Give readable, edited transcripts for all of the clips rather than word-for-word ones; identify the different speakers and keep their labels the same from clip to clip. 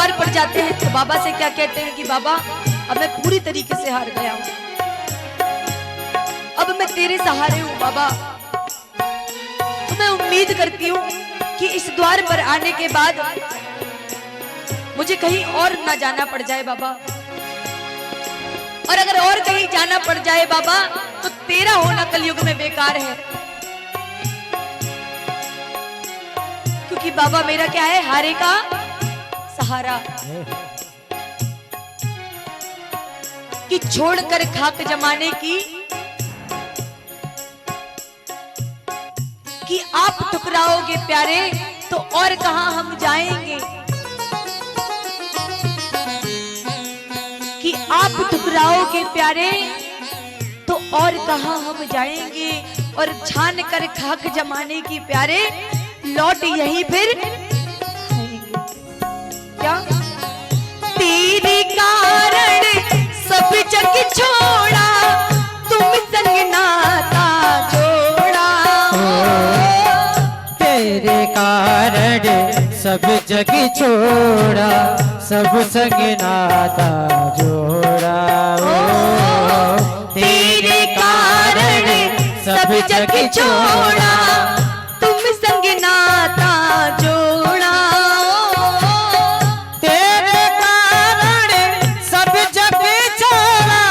Speaker 1: द्वार पर जाते हैं तो बाबा से क्या कहते हैं कि बाबा अब मैं पूरी तरीके से हार गया हूं, अब मैं तेरे सहारे हूं बाबा। तो मैं उम्मीद करती हूं कि इस द्वार पर आने के बाद मुझे कहीं और ना जाना पड़ जाए बाबा, और अगर और कहीं जाना पड़ जाए बाबा तो तेरा होना कलयुग में बेकार है, क्योंकि बाबा मेरा क्या है, हारे का सहारा। कि छोड़कर खाक जमाने की, कि आप ठुकराओगे प्यारे तो और कहां हम जाएंगे, कि आप ठुकराओगे प्यारे तो और कहां हम जाएंगे, और छान कर खाक जमाने की प्यारे लौट यही फिर आएंगे। क्या तेरे कारण सब जग छोड़ा, तुम संग नाता जोड़ा,
Speaker 2: तेरे कारण सब जग छोड़ा, सब संग नाता जोड़ा।
Speaker 1: तेरे कारण सब जग छोड़ा, तुम संग नाता जोड़ा।
Speaker 2: तेरे कारण सब जग छोड़ा,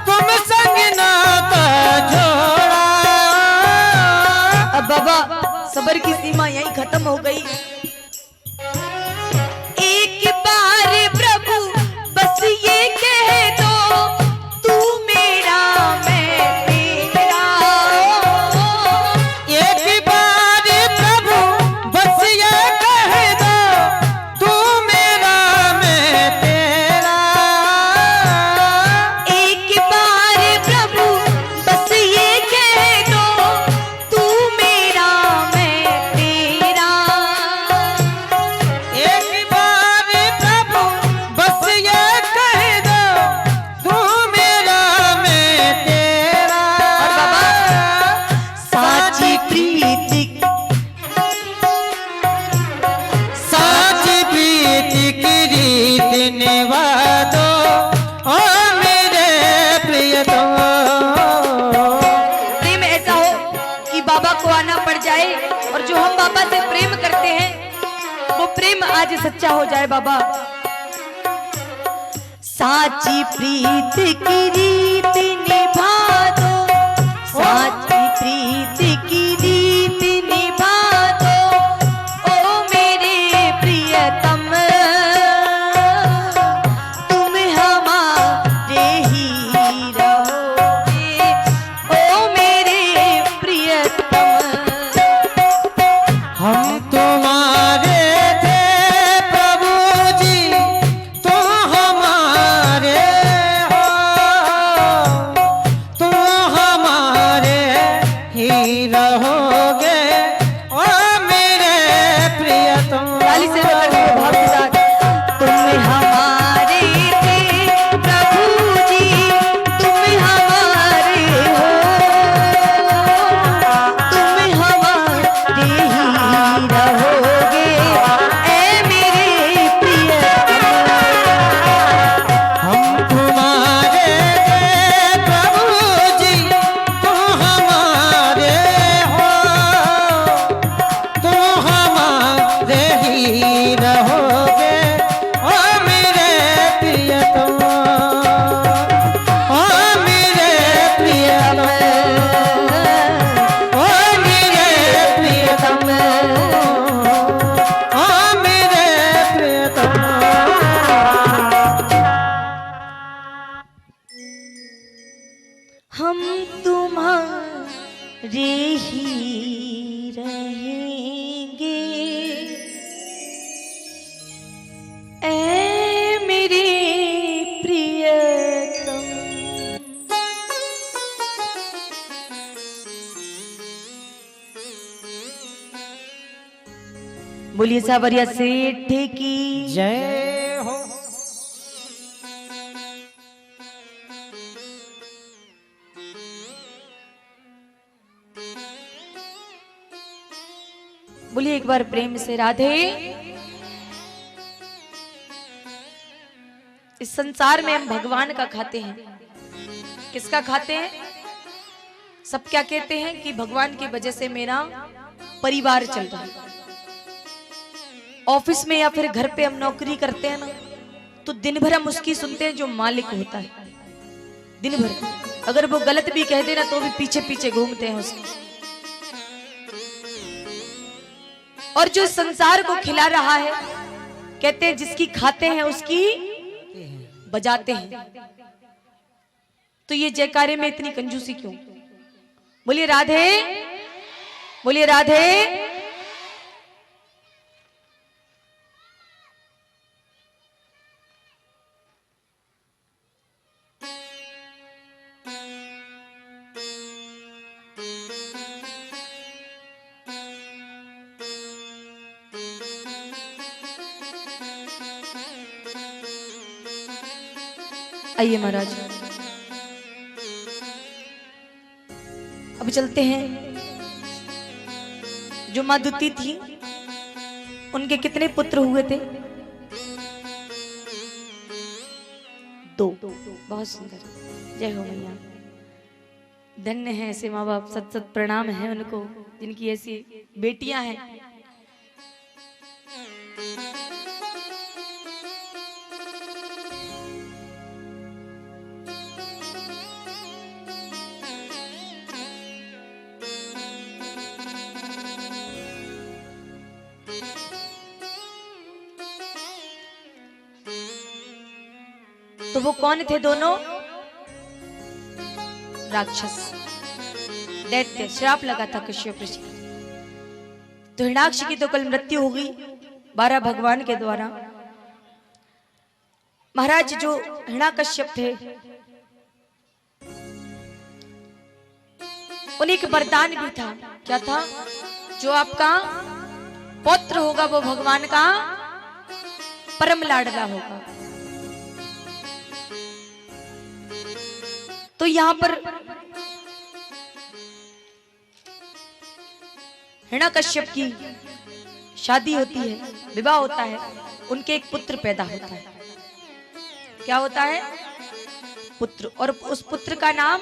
Speaker 2: तुम संग नाता जोड़ा।
Speaker 1: अब बाबा सबर की सीमा यहीं खत्म हो गई। एक बार प्रभु बस ये कह दो, तू मेरा मैं तेरा।
Speaker 2: एक बार प्रभु बस ये कह दो, तू मेरा मैं तेरा।
Speaker 1: एक बार प्रभु बस ये कह दो, तू मेरा मैं तेरा।
Speaker 2: एक बार प्रभु बस ये कह दो, तू मेरा मैं तेरा।
Speaker 1: और बाबा साची प्रीति,
Speaker 2: साची प्रीति की रीत निभा दो, ओ मेरे प्रियतम।
Speaker 1: प्रेम ऐसा हो कि बाबा को आना पड़ जाए, और जो हम बाबा से प्रेम करते हैं वो प्रेम आज सच्चा हो जाए बाबा। साची प्रीत की रीत निभा दो, साची प्रीत की रीत निभा दो, ओ मेरे प्रियतम। तुम हमारे ही रहोगे, ओ मेरे प्रियतम।
Speaker 2: हम तुम्हारे थे प्रभु जी, तुम हमारे हो, तुम हमारे ही रहोगे, ओ मेरे प्रियतम।
Speaker 1: ताली से करके भाव के साथ। तुम हमारे थे प्रभु जी, तुम हमारे हो, तुम हमारे ही रहोगे, ऐ मेरे प्रियतम।
Speaker 2: हम तुम्हारे थे प्रभु जी, तुम हमारे हो, तुम हमारे ही रहोगे, ओ मेरे प्रियतम, ओ मेरे प्रियतम, ओ मेरे प्रियतम, ओ मेरे प्रियतम।
Speaker 1: हम तुम्हारे ही रहेंगे, ऐ मेरे प्रियतम। बोलिए सावरिया सेठ की
Speaker 2: जय हो।
Speaker 1: बोलिए एक बार प्रेम से राधे। इस संसार में हम भगवान का खाते हैं। किसका खाते हैं? सब क्या कहते हैं कि भगवान की वजह से मेरा परिवार चल रहा है। ऑफिस में या फिर घर पे हम नौकरी करते हैं ना, तो दिन भर हम उसकी सुनते हैं जो मालिक होता है। दिन भर अगर वो गलत भी कह देना तो भी पीछे पीछे घूमते हैं उसके। और जो संसार को खिला रहा है, कहते हैं जिसकी खाते हैं उसकी बजाते हैं। तो ये जयकारे में इतनी कंजूसी क्यों? बोलिए राधे, बोलिए राधे। आइए महाराज, अब चलते हैं। जो माँ दुती थी, उनके कितने पुत्र हुए थे? 2। बहुत सुंदर, जय हो मैया। धन्य है ऐसे माँ बाप, सत सत प्रणाम है उनको जिनकी ऐसी बेटियां हैं। तो वो कौन थे दोनों? राक्षस, दैत्य। श्राप लगा था कश्यप ऋषि। तो हिरण्याक्ष की तो कल मृत्यु हो गई 12 भगवान के द्वारा। महाराज जो हिरण्याकश्यप थे, उन्हें एक वरदान भी था। क्या था? जो आपका पौत्र होगा वो भगवान का परम लाडला होगा। तो यहां पर हिरण्याकश्यप की शादी होती है, विवाह होता है, उनके एक पुत्र पैदा होता है। क्या होता है? पुत्र। और उस पुत्र का नाम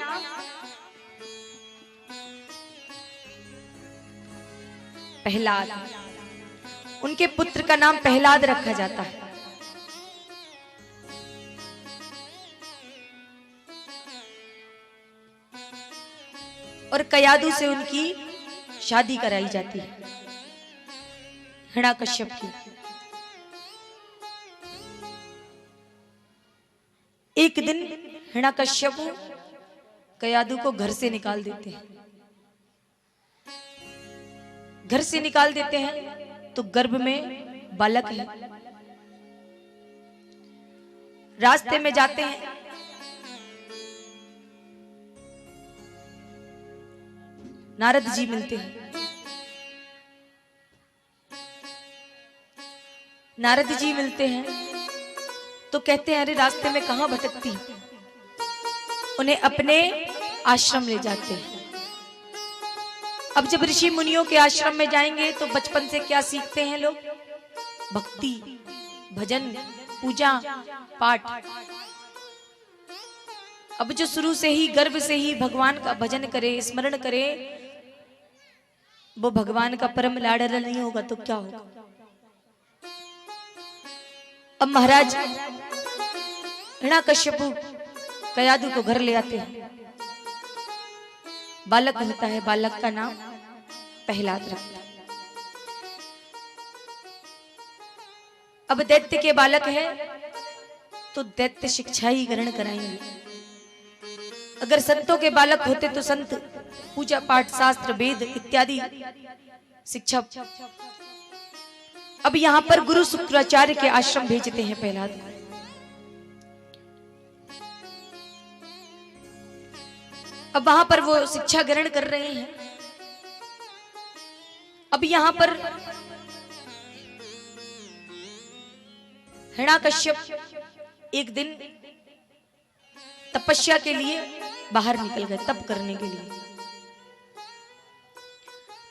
Speaker 1: प्रहलाद। उनके पुत्र का नाम प्रहलाद रखा जाता है। और कयादू से उनकी शादी कराई जाती है, हिरण्याकश्यप की। एक दिन हिरण्याकश्यप कयादू को घर से निकाल देते हैं। घर से निकाल देते हैं तो गर्भ में बालक है। रास्ते में जाते हैं, नारद जी मिलते हैं। नारद जी मिलते हैं तो कहते हैं, अरे रास्ते में कहां भटकती? उन्हें अपने आश्रम ले जाते हैं। अब जब ऋषि मुनियों के आश्रम में जाएंगे तो बचपन से क्या सीखते हैं लोग? भक्ति, भजन, पूजा पाठ। अब जो शुरू से ही गर्भ से ही भगवान का भजन करे, स्मरण करे, वो भगवान का परम लाडला नहीं होगा तो क्या होगा? अब महाराज हिरण्याकश्यप कयादू को घर ले आते हैं। बालक होता है, बालक का नाम प्रहलाद रखता है। अब दैत्य के बालक है तो दैत्य शिक्षा ही ग्रहण कराएंगे। अगर संतों के बालक होते तो संत पूजा पाठ, शास्त्र, वेद इत्यादि शिक्षा। अब यहां पर गुरु शुक्राचार्य के आश्रम भेजते हैं प्रहलाद को। अब वहां पर वो शिक्षा ग्रहण कर रहे हैं। अब यहां पर हिरण्याकश्यप एक दिन तपस्या के लिए बाहर निकल गए, तप करने के लिए।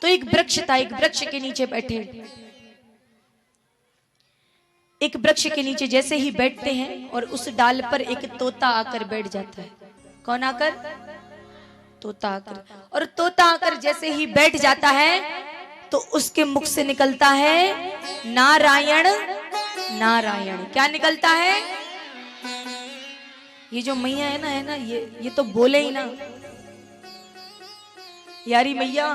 Speaker 1: तो एक वृक्ष था, एक वृक्ष के नीचे बैठे एक वृक्ष के नीचे जैसे ही बैठते हैं और उस डाल पर एक तोता आकर बैठ जाता है। कौन आकर? तोता आकर। और तोता आकर जैसे ही बैठ जाता है तो उसके मुख से निकलता है नारायण नारायण। क्या निकलता है? ये जो मैया है ना ये तो बोले ही ना, यारी मैया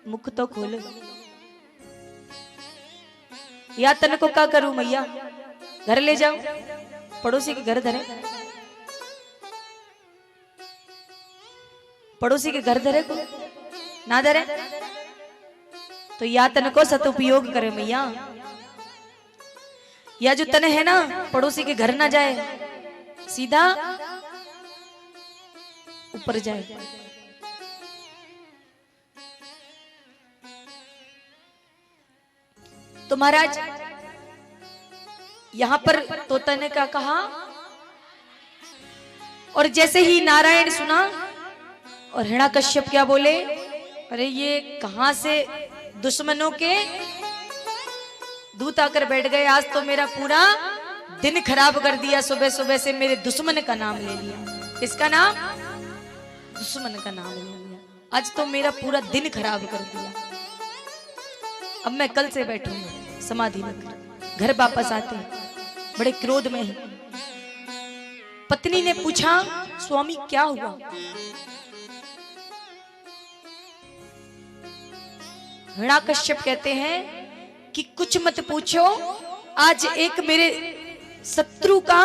Speaker 1: मुख तो खोलो, या तन को क्या करूं मैया, घर ले जाओ, पड़ोसी के घर धरे, पड़ोसी के घर धरे को ना धरे तो या तन को सदुपयोग करे मैया, या जो तन है ना पड़ोसी के घर ना जाए, सीधा ऊपर जाए। तो महाराज यहां पर तोता ने क्या कहा, और जैसे ही नारायण सुना और हिरण्याकश्यप क्या बोले, अरे ये कहां से दुश्मनों के दूत आकर बैठ गए, आज तो मेरा पूरा दिन खराब कर दिया, सुबह सुबह से मेरे दुश्मन का नाम ले लिया। किसका नाम? दुश्मन का नाम ले लिया, आज तो मेरा पूरा दिन खराब कर दिया। अब मैं कल से बैठूंगा समाधि में, घर वापस आते बड़े क्रोध में है। पत्नी ने पूछा, स्वामी क्या हुआ? हिरण्याकश्यप कहते हैं कि कुछ मत पूछो, आज एक मेरे शत्रु का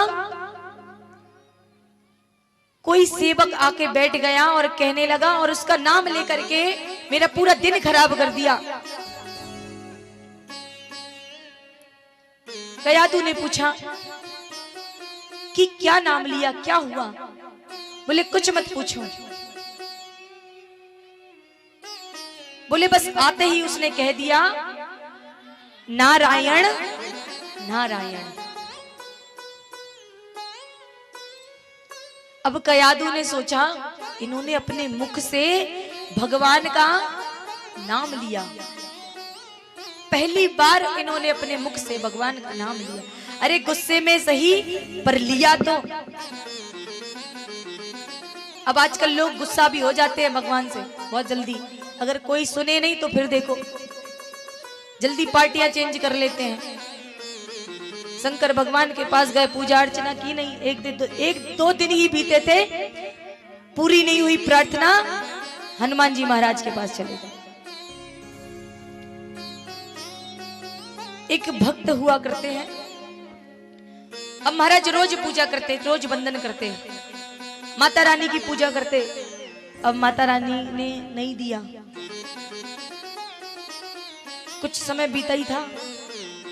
Speaker 1: कोई सेवक आके बैठ गया और कहने लगा और उसका नाम लेकर के मेरा पूरा दिन खराब कर दिया। कयादू ने पूछा कि क्या नाम लिया, क्या हुआ? बोले कुछ मत पूछो। बोले बस आते ही उसने कह दिया नारायण नारायण। अब कयादू ने सोचा इन्होंने अपने मुख से भगवान का नाम लिया, पहली बार इन्होंने अपने मुख से भगवान का नाम लिया। अरे गुस्से में सही पर लिया तो। अब आजकल लोग गुस्सा भी हो जाते हैं भगवान से बहुत जल्दी, अगर कोई सुने नहीं तो फिर देखो जल्दी पार्टियां चेंज कर लेते हैं। शंकर भगवान के पास गए, पूजा अर्चना की नहीं, एक दो दिन ही बीते थे, पूरी नहीं हुई प्रार्थना, हनुमान जी महाराज के पास चले गए। एक भक्त हुआ करते हैं, अब महाराज रोज पूजा करते, रोज वंदन करते, माता रानी की पूजा करते। अब माता रानी ने नहीं दिया, कुछ समय बीता ही था।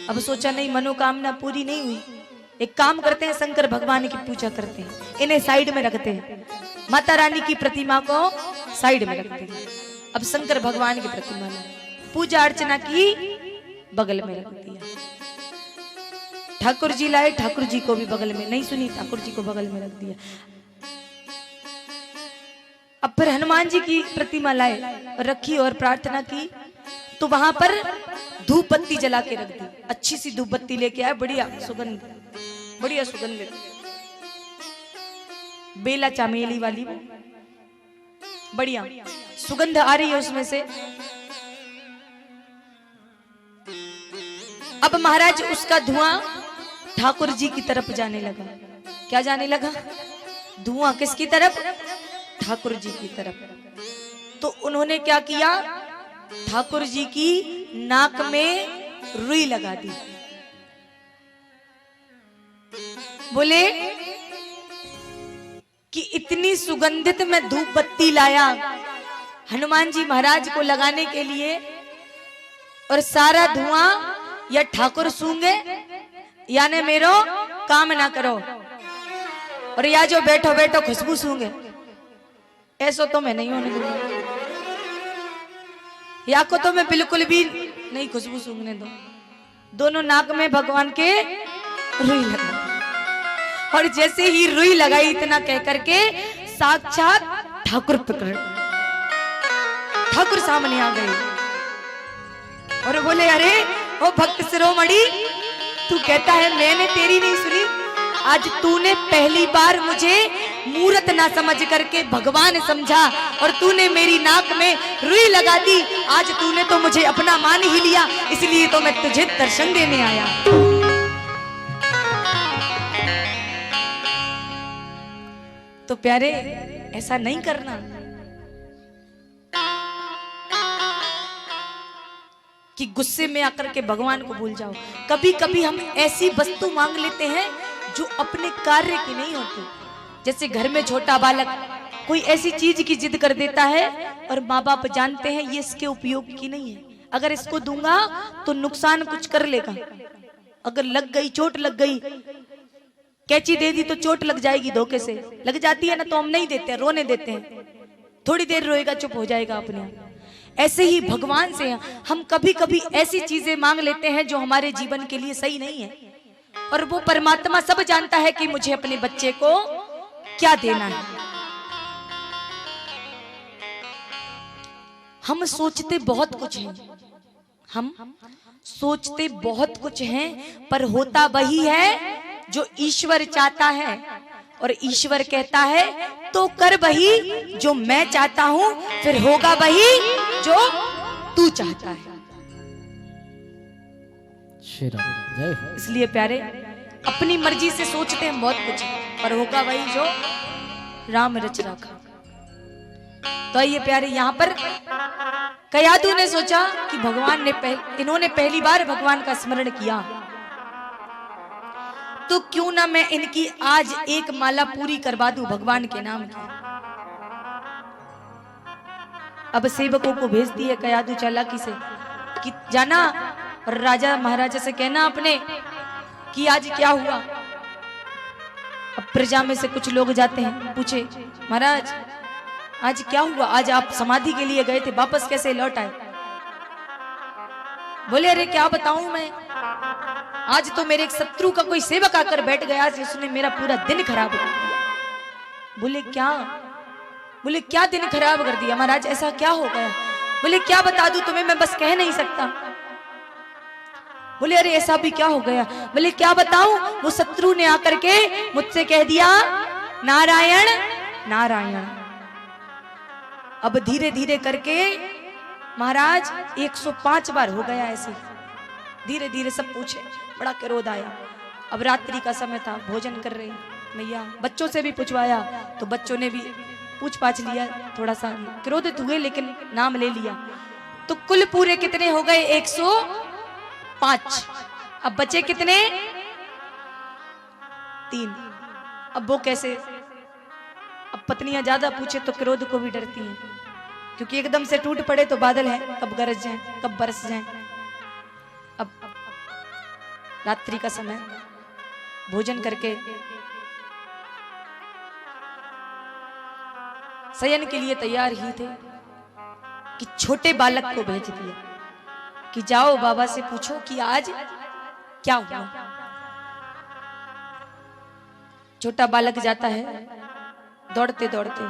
Speaker 1: अब सोचा नहीं, मनोकामना पूरी नहीं हुई, एक काम करते हैं, शंकर भगवान की पूजा करते हैं, इन्हें साइड में रखते हैं, माता रानी की प्रतिमा को साइड में रखते हैं। अब शंकर भगवान की प्रतिमा पूजा अर्चना की बगल में रख दिया। ठाकुर जी लाए, ठाकुर जी को भी बगल में, नहीं सुनी, ठाकुर जी को बगल में रख दिया। अब फिर हनुमान जी की प्रतिमा लाए और रखी और प्रार्थना की, तो वहां पर धूप बत्ती जला के रख दी। अच्छी सी धूप बत्ती लेके आए, बढ़िया सुगंध, बढ़िया सुगंध, बेला चमेली वाली बढ़िया सुगंध आ रही है उसमें से। अब महाराज उसका धुआं ठाकुर जी की तरफ जाने लगा। क्या जाने लगा? धुआं किसकी तरफ? ठाकुर जी की तरफ। तो उन्होंने क्या किया, ठाकुर जी की नाक में रुई लगा दी। बोले कि इतनी सुगंधित मैं धूप बत्ती लाया हनुमान जी महाराज को लगाने के लिए, और सारा धुआं या ठाकुर सूंगे या ने मेरो काम ना करो, और या जो बैठो बैठो खुशबू सूंगे, ऐसा तो मैं नहीं होने दूंगा, या को तो मैं बिल्कुल भी नहीं खुशबू सूंघने दो। दोनों नाक में भगवान के रुई लगा, और जैसे ही रुई लगाई इतना कह करके साक्षात ठाकुर प्रकट, ठाकुर सामने आ गए और बोले, अरे ओ भक्त शिरोमणि तू कहता है मैंने तेरी नहीं सुनी। आज तूने पहली बार मुझे मूर्त ना समझ करके भगवान समझा और तूने मेरी नाक में रुई लगा दी। आज तूने तो मुझे अपना मान ही लिया, इसलिए तो मैं तुझे दर्शन देने आया। तो प्यारे ऐसा नहीं करना कि गुस्से में आकर के भगवान को भूल जाओ। कभी कभी हम ऐसी वस्तु मांग लेते हैं जो अपने कार्य की नहीं होती। जैसे घर में छोटा बालक कोई ऐसी चीज की जिद कर देता है और माँ बाप जानते हैं ये इसके उपयोग की नहीं है, अगर इसको दूंगा तो नुकसान कुछ कर लेगा, अगर लग गई चोट लग गई, कैंची दे दी तो चोट लग जाएगी, धोखे से लग जाती है ना, तो हम नहीं देते, रोने देते हैं, थोड़ी देर रोएगा चुप हो जाएगा अपने आप। ऐसे ही भगवान से हम कभी कभी ऐसी चीजें मांग लेते हैं जो हमारे जीवन के लिए सही नहीं है, और वो परमात्मा सब जानता है कि मुझे अपने बच्चे को क्या देना है। हम सोचते बहुत कुछ हैं, हम सोचते बहुत कुछ हैं, पर होता वही है जो ईश्वर चाहता है, और ईश्वर कहता है तो कर वही जो मैं चाहता हूं, फिर होगा वही जो तू चाहता है। इसलिए प्यारे अपनी मर्जी से सोचते हैं बहुत कुछ, पर होगा वही जो राम रच रखा। तो ये प्यारे यहाँ पर कयादू ने सोचा कि भगवान ने इन्होंने पहली बार भगवान का स्मरण किया, तो क्यों ना मैं इनकी आज एक माला पूरी करवा दूं भगवान के नाम की। अब सेवकों को भेज दिए कयादू चालाकी से कि जाना और राजा महाराजा से कहना अपने कि आज क्या हुआ। अब प्रजा में से कुछ लोग जाते हैं, पूछे महाराज आज क्या हुआ, आज आप समाधि के लिए गए थे, वापस कैसे लौट आए। बोले अरे क्या बताऊं मैं, आज तो मेरे एक शत्रु का कोई सेवक आकर बैठ गया, उसने मेरा पूरा दिन खराब कर दिया। बोले क्या, बोले क्या दिन खराब कर दिया महाराज, ऐसा क्या हो गया। बोले क्या बता दूं तुम्हें, मैं बस कह नहीं सकता। बोले अरे ऐसा भी क्या हो गया। बोले क्या बताऊं, वो शत्रु ने आकर के मुझसे कह दिया नारायण नारायण। अब धीरे धीरे करके महाराज 105 बार हो गया ऐसे, धीरे धीरे सब पूछे, बड़ा क्रोध आया। अब रात्रि का समय था, भोजन कर रहे मैया, बच्चों से भी पूछवाया तो बच्चों ने भी पूछ पाछ लिया, थोड़ा सा क्रोधित हुए लेकिन नाम ले लिया। तो कुल पूरे कितने हो गए 105। अब बचे कितने 3। अब वो कैसे, अब पत्नियां ज्यादा पूछे तो क्रोध को भी डरती हैं, क्योंकि एकदम से टूट पड़े तो बादल है, कब गरज जाए कब बरस जाए। अब रात्रि का समय, भोजन करके शयन के लिए तैयार ही थे कि छोटे बालक को भेज दिया कि जाओ बाबा से पूछो कि आज क्या हुआ। छोटा बालक जाता है दौड़ते दौड़ते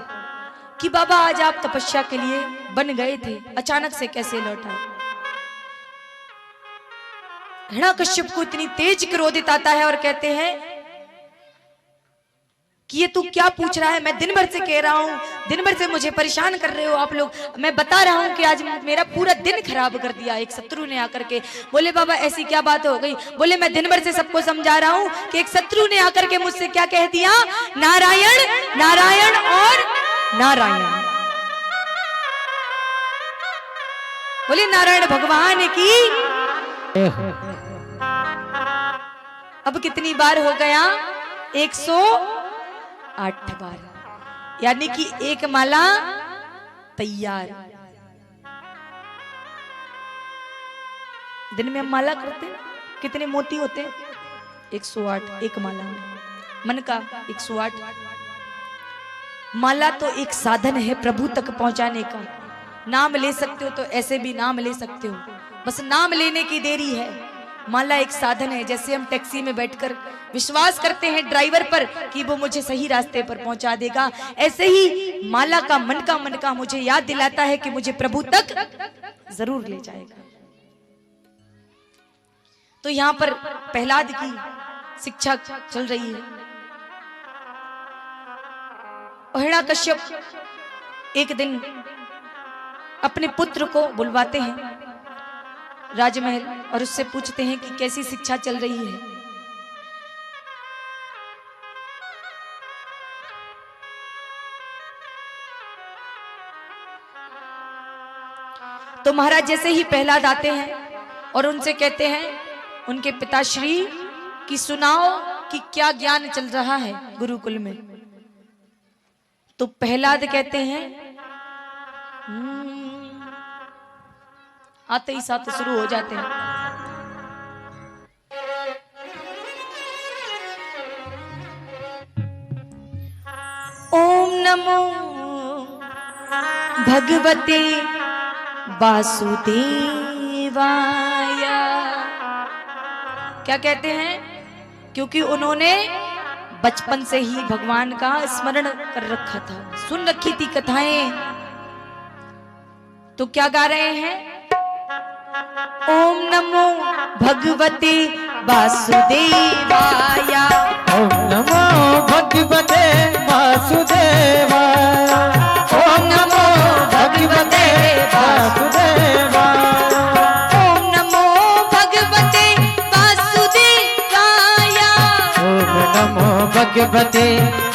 Speaker 1: कि बाबा आज आप तपस्या के लिए बन गए थे, अचानक से कैसे लौटा। हिरण्यकश्यप को इतनी तेज क्रोधित आता है और कहते हैं कि ये तू क्या पूछ रहा है, मैं दिन भर से कह रहा हूं, दिन भर से मुझे परेशान कर रहे हो आप लोग, मैं बता रहा हूं कि आज मेरा पूरा दिन खराब कर दिया एक शत्रु ने आकर के। बोले बाबा ऐसी क्या बात हो गई। बोले मैं दिन भर से सबको समझा रहा हूं कि एक शत्रु ने आकर के मुझसे क्या कह दिया, नारायण नारायण और नारायण। बोले नारायण भगवान की। अब कितनी बार हो गया 108 बार, यानी कि एक माला तैयार। दिन में हम माला करते हैं, कितने मोती होते हैं 108 एक माला में, मन का 108। माला तो एक साधन है प्रभु तक पहुंचाने का। नाम ले सकते हो तो ऐसे भी नाम ले सकते हो, बस नाम लेने की देरी है। माला एक साधन है, जैसे हम टैक्सी में बैठकर विश्वास करते हैं ड्राइवर पर कि वो मुझे सही रास्ते पर पहुंचा देगा, ऐसे ही माला का मन का मुझे याद दिलाता है कि मुझे प्रभु तक जरूर ले जाएगा। तो यहाँ पर प्रहलाद की शिक्षा चल रही है। हिरण्यकश्यप एक दिन अपने पुत्र को बुलवाते हैं राजमहल और उससे पूछते हैं कि कैसी शिक्षा चल रही है। तो महाराज जैसे ही प्रहलाद आते हैं और उनसे कहते हैं उनके पिताश्री कि सुनाओ कि क्या ज्ञान चल रहा है गुरुकुल में। तो प्रहलाद कहते हैं आते ही साथ शुरू हो जाते हैं। ओम नमो भगवते वासुदेवाय। क्या कहते हैं? क्योंकि उन्होंने बचपन से ही भगवान का स्मरण कर रखा था, सुन रखी थी कथाएं। तो क्या गा रहे हैं? ओम नमो भगवते वासुदेवाय।
Speaker 2: ओम नमो भगवते वासुदेवाय।
Speaker 1: ओम नमो भगवते
Speaker 2: वासुदेवाय।
Speaker 1: ओम नमो भगवते वासुदेवाय।
Speaker 2: ओम नमो भगवते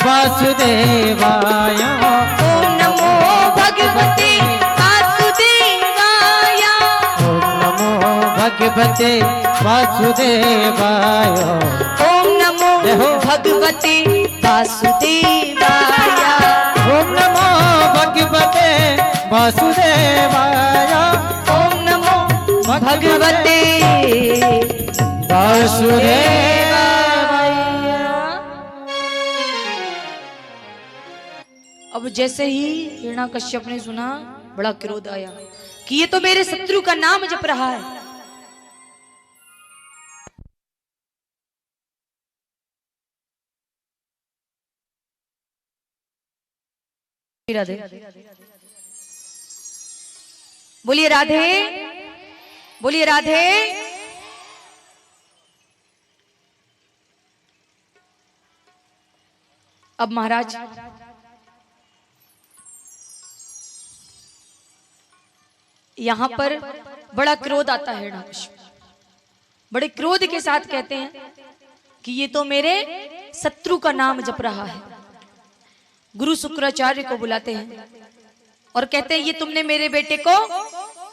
Speaker 2: वासुदेवाय।
Speaker 1: ओम नमो भगवते वासुदेवाय।
Speaker 2: ओम नमो भगवते वासुदेवाय।
Speaker 1: ओम नमो भगवते वासुदेवाय।
Speaker 2: ओम नमो भगवते वासुदेवाय।
Speaker 1: ओम नमो भगवते
Speaker 2: वासुदेवाय।
Speaker 1: अब जैसे ही हिरण्यकश्यप ने सुना बड़ा क्रोध आया कि ये तो मेरे शत्रु का नाम जप रहा है। राधे बोलिए, राधे बोलिए, राधे। अब महाराज यहां पर बड़ा क्रोध आता है। हिरण्यकश्यप बड़े क्रोध के साथ कहते हैं कि ये तो मेरे शत्रु का नाम जप रहा है। गुरु शुक्राचार्य को बुलाते हैं और कहते हैं ये तुमने मेरे बेटे को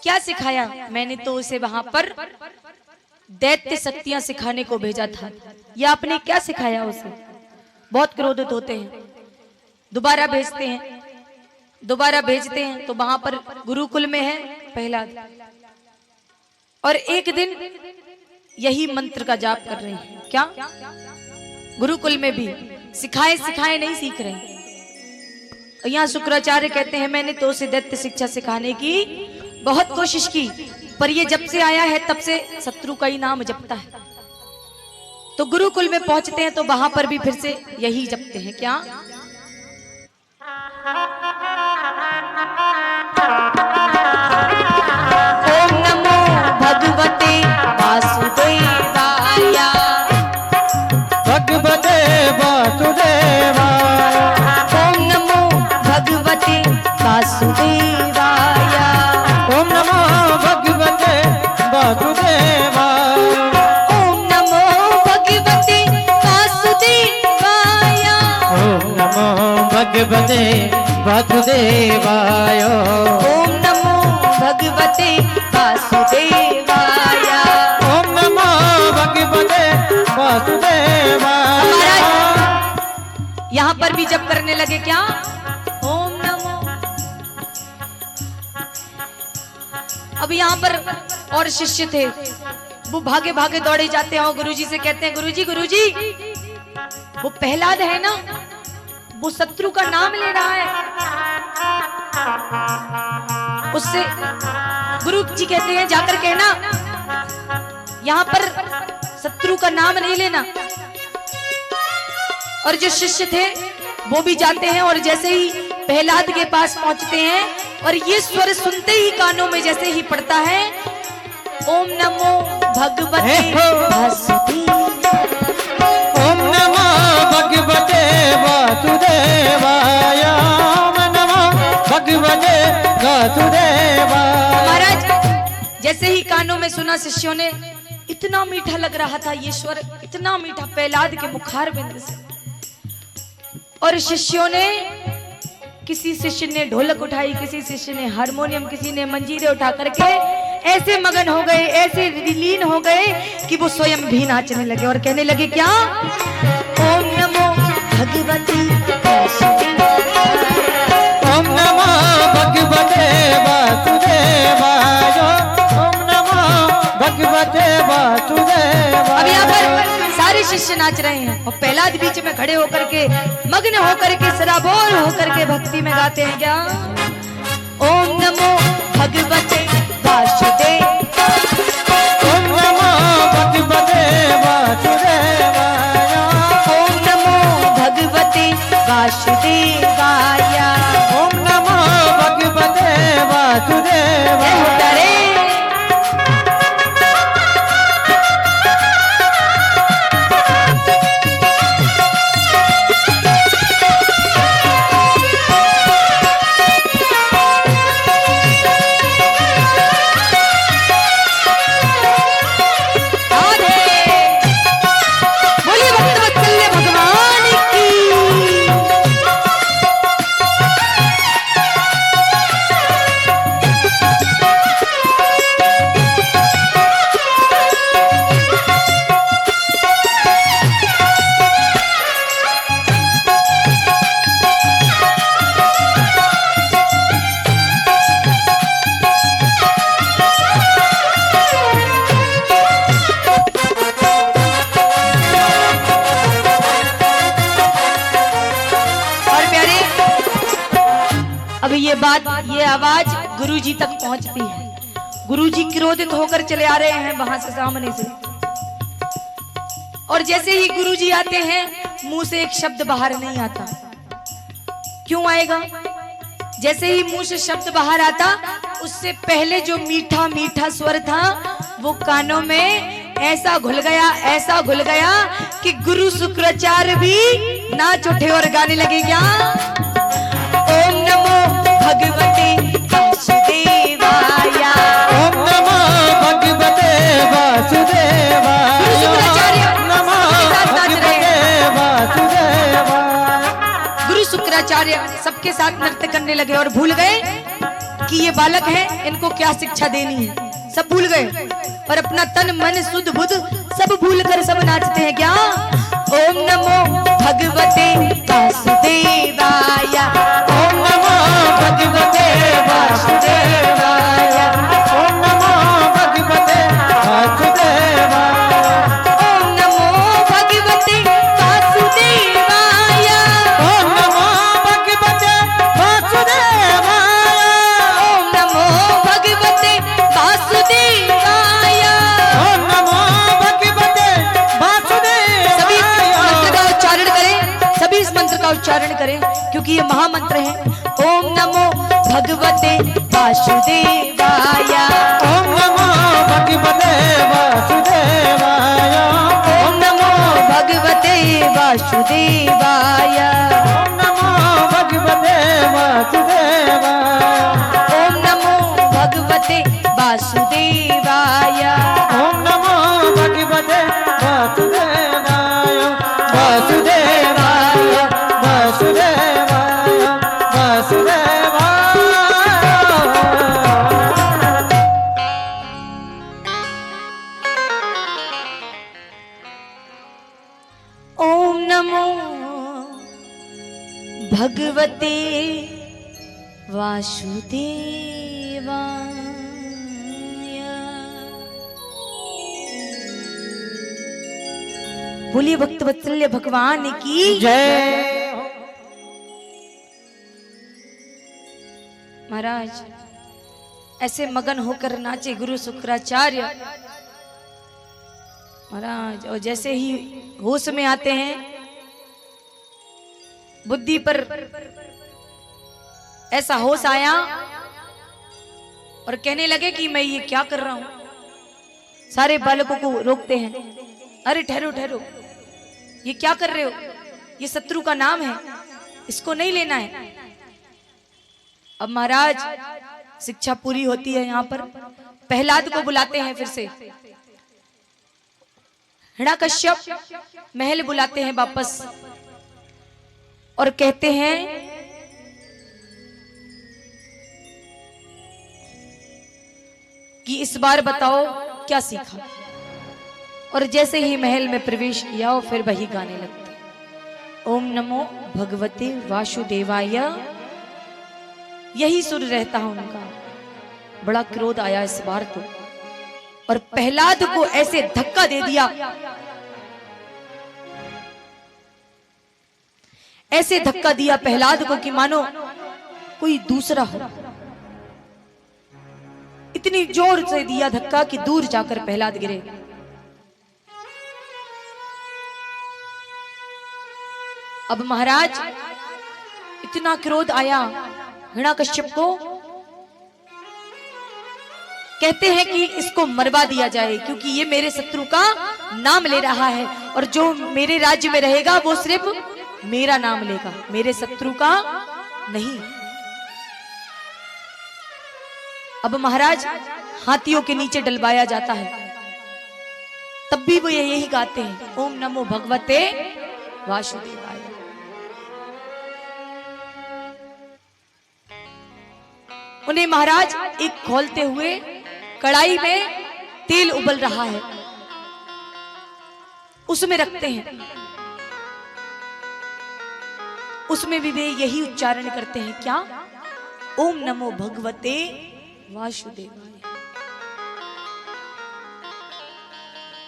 Speaker 1: क्या सिखाया? मैंने तो उसे वहां पर दैत्य शक्तियां सिखाने को भेजा था, या आपने क्या सिखाया उसे? बहुत क्रोधित होते हैं, दोबारा भेजते हैं, दोबारा भेजते हैं तो वहां पर गुरुकुल में है प्रहलाद और एक दिन यही मंत्र का जाप कर रहे हैं। क्या गुरुकुल में भी सिखाए सिखाए नहीं सीख रहे हैं। यहाँ शुक्राचार्य कहते हैं मैंने तो उसे दैत्य शिक्षा सिखाने की बहुत कोशिश की, पर ये जब से आया है तब से शत्रु का ही नाम जपता है। तो गुरुकुल में पहुंचते हैं तो वहां पर भी फिर से यही जपते हैं। क्या? ओम नमो भगवते वासुदेवाय।
Speaker 2: भगवते वासुदेवाय।
Speaker 1: ओम नमो भगवते वासुदेवाय।
Speaker 2: ओम नमो भगवते वासुदेवाय।
Speaker 1: ओम नमो भगवते वासुदेवाय।
Speaker 2: ओम नमो भगवते वासुदेवाय।
Speaker 1: ओम नमो भगवते वासुदेवाय।
Speaker 2: ओम नमो भगवते वासुदेवाय।
Speaker 1: यहाँ पर भी जप करने लगे। क्या? ओम नमो। अब यहाँ पर और शिष्य थे, वो भागे भागे दौड़े जाते हैं और गुरुजी से कहते हैं गुरुजी गुरुजी वो प्रहलाद है ना, वो शत्रु का नाम ले रहा है। उससे गुरु जी कहते हैं जाकर कहना यहाँ पर शत्रु का नाम नहीं लेना। और जो शिष्य थे वो भी जाते हैं और जैसे ही प्रहलाद के पास पहुंचते हैं और ये स्वर सुनते ही कानों में जैसे ही पड़ता है ओम नमो भगवते वासुदेव।
Speaker 2: ओम नमो भगवते वासुदेवाय। ओम नमो भगवते वासुदेवाय।
Speaker 1: महाराज जैसे ही कानों में सुना शिष्यों ने, इतना मीठा लग रहा था ये स्वर, इतना मीठा, प्रहलाद के मुखार बिंद से। और शिष्यों ने, किसी शिष्य ने ढोलक उठाई, किसी शिष्य ने हारमोनियम, किसी ने मंजीरे उठा करके ऐसे मगन हो गए, ऐसे लीन हो गए कि वो स्वयं भी नाचने लगे और कहने लगे क्या? ओम नमो भगवती वासुदेवाय।
Speaker 2: ओम नमो भगवते वासुदेवाय। ओम नमो भगवते वासुदेवाय।
Speaker 1: अब यहाँ पर सारे शिष्य नाच रहे हैं और प्रहलाद बीच में खड़े होकर के, मग्न होकर के, सराबोर होकर के भक्ति में गाते हैं क्या? ओम नमो भगवते वासुदेव।
Speaker 2: ओम नमो भगवते वासुदेवाय।
Speaker 1: ओम नमो भगवते वासुदेवाय।
Speaker 2: ओम नमो भगवते वासुदेवाय।
Speaker 1: ये आवाज गुरुजी तक पहुंचती है। गुरुजी क्रोधित होकर चले आ रहे हैं वहां से, सामने से। और जैसे ही गुरुजी आते हैं, मुंह से एक शब्द बाहर नहीं आता। क्यों आएगा? जैसे ही मुंह से शब्द बाहर आता, उससे पहले जो मीठा मीठा स्वर था वो कानों में ऐसा घुल गया, ऐसा घुल गया कि गुरु शुक्राचार्य भी नाच उठे और गाने लगे क्या? ओम नमो भगवते वासुदेवाय।
Speaker 2: ओम नमो भगवते वासुदेवाय।
Speaker 1: गुरु शुक्राचार्य
Speaker 2: नमो भगवते वासुदेवाय।
Speaker 1: गुरु शुक्राचार्य सबके साथ नृत्य करने लगे और भूल गए कि ये बालक है, इनको क्या शिक्षा देनी है। सब भूल गए और अपना तन मन सुध बुध सब भूल कर सब नाचते हैं क्या? ओम नमो भगवते वासुदेवाय।
Speaker 2: ओम नमो भगवते वासुदेवाय। ओम नमो भगवते वासुदेवाय।
Speaker 1: ओम नमो भगवते वासुदेवाय।
Speaker 2: ओम नमो भगवते वासुदेवाय।
Speaker 1: ओम नमो भगवते वासुदेवाय।
Speaker 2: ओम नमो भगवते वासुदेवाय।
Speaker 1: सभी मंत्र का उच्चारण करें, सभी इस मंत्र का उच्चारण करें, क्योंकि ये महामंत्र है। ओम नमो भगवते वासुदेवाय।
Speaker 2: ओम नमो भगवते वासुदेवाय।
Speaker 1: ओम नमो भगवते वासुदेवाय।
Speaker 2: ओम नमो भगवते वासुदेवाय।
Speaker 1: ओम नमो भगवते वासुदेवाय।
Speaker 2: ओम नमो भगवते वासुदेवाय। वासुदेवाय वासुदेवाय वासुदेवाय।
Speaker 1: ओम नमो भगवते वासुदेवाय। बोलिए भक्त वत्सल्य भगवान की
Speaker 2: जय।
Speaker 1: महाराज ऐसे मगन होकर नाचे गुरु शुक्राचार्य महाराज। और जैसे ही होश में आते हैं, बुद्धि पर ऐसा होश आया और कहने लगे कि मैं ये क्या कर रहा हूं। सारे बालकों को रोकते हैं, अरे ठहरो ठहरो, ये क्या कर रहे हो, ये शत्रु का नाम है, इसको नहीं लेना है। अब महाराज शिक्षा पूरी होती है, यहाँ पर प्रहलाद को बुलाते हैं फिर से। हिरण्यकश्यप महल बुलाते हैं वापस और कहते हैं कि इस बार बताओ क्या सीखा। और जैसे ही महल में प्रवेश किया और फिर वही गाने लगते, ओम नमो भगवते वासुदेवाय। यही सुर रहता है उनका। बड़ा क्रोध आया इस बार तो, और प्रहलाद को ऐसे धक्का दे दिया, ऐसे धक्का दिया प्रहलाद को कि मानो कोई दूसरा हो। इतनी जोर से दिया धक्का कि दूर जाकर प्रहलाद गिरे। अब महाराज इतना क्रोध आया हिरण्यकश्यप को, कहते हैं कि इसको मरवा दिया जाए, क्योंकि ये मेरे शत्रु का नाम ले रहा है, और जो मेरे राज्य में रहेगा वो सिर्फ मेरा नाम लेगा, मेरे शत्रु का नहीं। अब महाराज हाथियों के नीचे डलवाया जाता है, तब भी वो यही गाते हैं, ओम नमो भगवते वासुदेवाय। उन्हें महाराज एक खोलते हुए कढ़ाई में तेल उबल रहा है, उसमें रखते हैं। उसमें भी वे यही उच्चारण करते हैं, क्या, ओम नमो भगवते वासुदेवाय।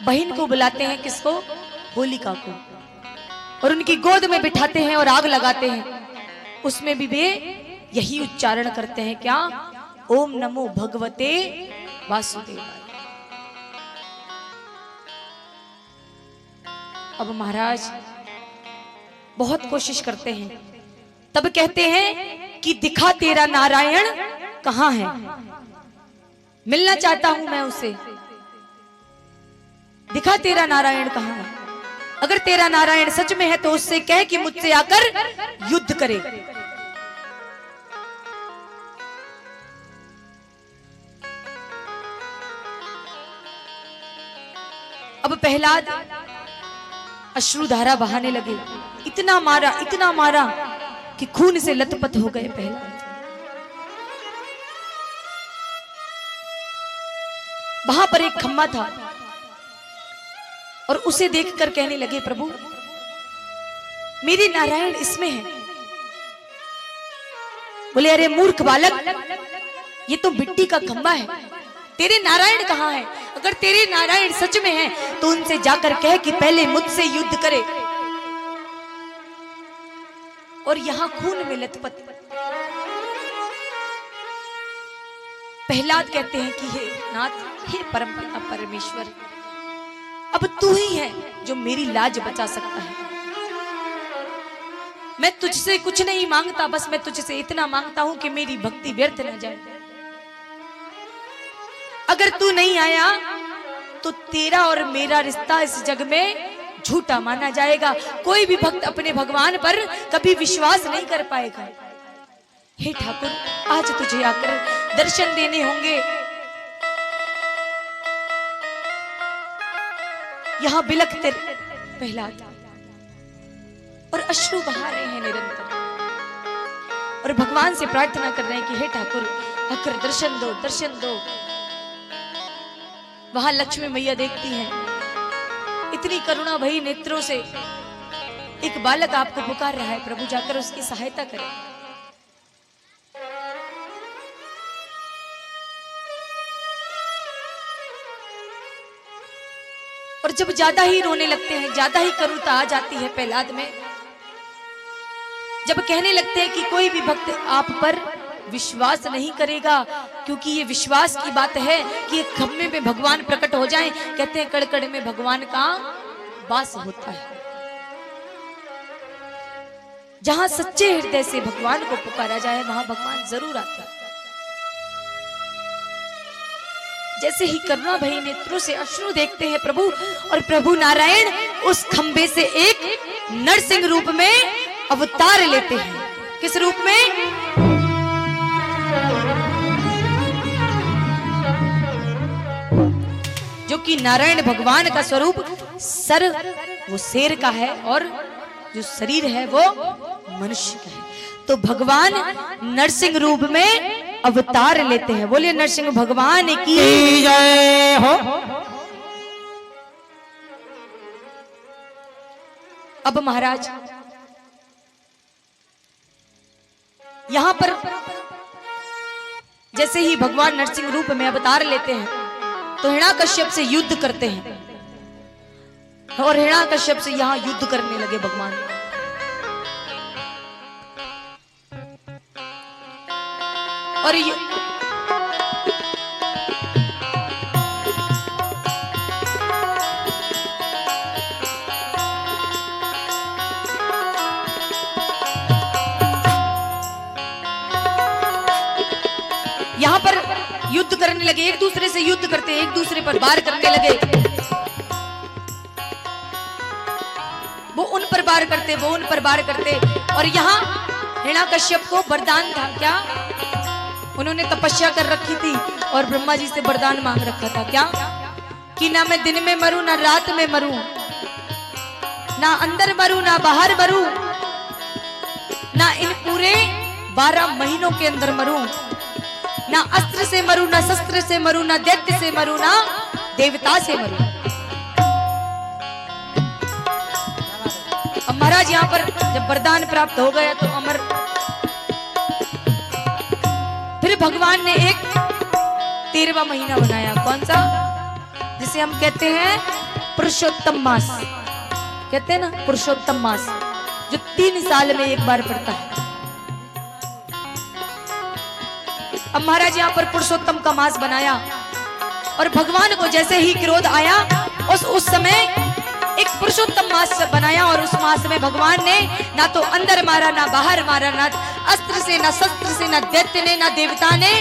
Speaker 1: बहन को बुलाते हैं, किसको, होलिका को, और उनकी गोद में बिठाते हैं और आग लगाते हैं। उसमें भी वे यही उच्चारण करते हैं, क्या, ओम नमो भगवते वासुदेवाय। अब महाराज बहुत कोशिश करते हैं, तब कहते हैं कि दिखा तेरा नारायण कहां है, मिलना चाहता हूं मैं उसे, दिखा तेरा नारायण कहां है। अगर तेरा नारायण सच में है तो उससे कह कि मुझसे आकर युद्ध करे। अब प्रहलाद अश्रुधारा बहाने लगे, इतना मारा कि खून से लथपथ हो गए प्रहलाद। वहां पर एक खम्मा था और उसे देखकर कहने लगे, प्रभु मेरे नारायण इसमें है। बोले, अरे मूर्ख बालक, ये तो मिट्टी का खम्मा है, तेरे नारायण कहां है। अगर तेरे नारायण सच में हैं तो उनसे जाकर कह कि पहले मुझसे युद्ध करे। और यहां खून में लथपथ प्रहलाद कहते हैं कि हे नाथ, हे परमपिता परमेश्वर, अब तू ही है जो मेरी लाज बचा सकता है। मैं तुझसे कुछ नहीं मांगता, बस मैं तुझसे इतना मांगता हूं कि मेरी भक्ति व्यर्थ न जाए। अगर तू नहीं आया तो तेरा और मेरा रिश्ता इस जग में झूठा माना जाएगा। कोई भी भक्त अपने भगवान पर कभी विश्वास नहीं कर पाएगा। हे ठाकुर, आज तुझे आकर दर्शन देने होंगे। यहां बिलखते प्रहलाद और अश्रु बहा रहे हैं निरंतर, और भगवान से प्रार्थना कर रहे हैं कि हे ठाकुर, आकर दर्शन दो, दर्शन दो। वहां लक्ष्मी मैया देखती हैं, इतनी करुणा भरी नेत्रों से एक बालक आपको पुकार रहा है, प्रभु जाकर उसकी सहायता करें। और जब ज्यादा ही रोने लगते हैं, ज्यादा ही करुणा आ जाती है प्रहलाद में, जब कहने लगते हैं कि कोई भी भक्त आप पर विश्वास नहीं करेगा, क्योंकि ये विश्वास की बात है कि एक खम्मे में भगवान प्रकट हो जाएं। कहते हैं कड़कड़ में भगवान का वास होता है। जहां सच्चे हृदय से भगवान को पुकारा जाए वहां भगवान जरूर आता है। जैसे ही करुणा भई नेत्रों से अश्रु देखते हैं प्रभु, और प्रभु नारायण उस खंबे से एक नरसिंह रूप में अवतार लेते हैं। किस रूप में? जो कि नारायण भगवान का स्वरूप सर वो शेर का है और जो शरीर है वो मनुष्य का है। तो भगवान नरसिंह रूप में अवतार लेते हैं। बोलिए नरसिंह भगवान की
Speaker 2: जय हो।
Speaker 1: अब महाराज यहां पर जैसे ही भगवान नरसिंह रूप में अवतार लेते हैं तो हिरण्याकश्यप से युद्ध करते हैं, और हिरण्याकश्यप से यहां युद्ध करने लगे भगवान। और यहां पर युद्ध करने लगे, एक दूसरे से युद्ध करते, एक दूसरे पर वार करने लगे। वो उन पर वार करते, वो उन पर वार करते। और यहाँ हिरण्याकश्यप को वरदान था क्या? उन्होंने तपस्या कर रखी थी और ब्रह्मा जी से वरदान मांग रखा था क्या? कि ना मैं दिन में मरूं, ना रात में मरूं, ना अंदर मरूं, ना बाहर मरूं, ना इन पूरे 12 महीनों के अंदर मरूं, ना अस्त्र से मरूं, ना शस्त्र से मरूं, ना दैत्य से मरूं, ना देवता से मरूं। अब महाराज यहाँ पर जब वरदान प्राप्त हो गया तो अमर, फिर भगवान ने एक 13वां महीना बनाया। कौन सा? जिसे हम कहते हैं पुरुषोत्तम मास, कहते हैं ना पुरुषोत्तम मास, जो 3 साल में एक बार पड़ता है। अब महाराज यहाँ पर पुरुषोत्तम का मास बनाया, और भगवान को जैसे ही क्रोध आया उस समय एक पुरुषोत्तम मास बनाया, और उस मास में भगवान ने ना तो अंदर मारा, ना बाहर मारा, ना अस्त्र से, ना शस्त्र से, ना दैत्य ने, ना देवता ने,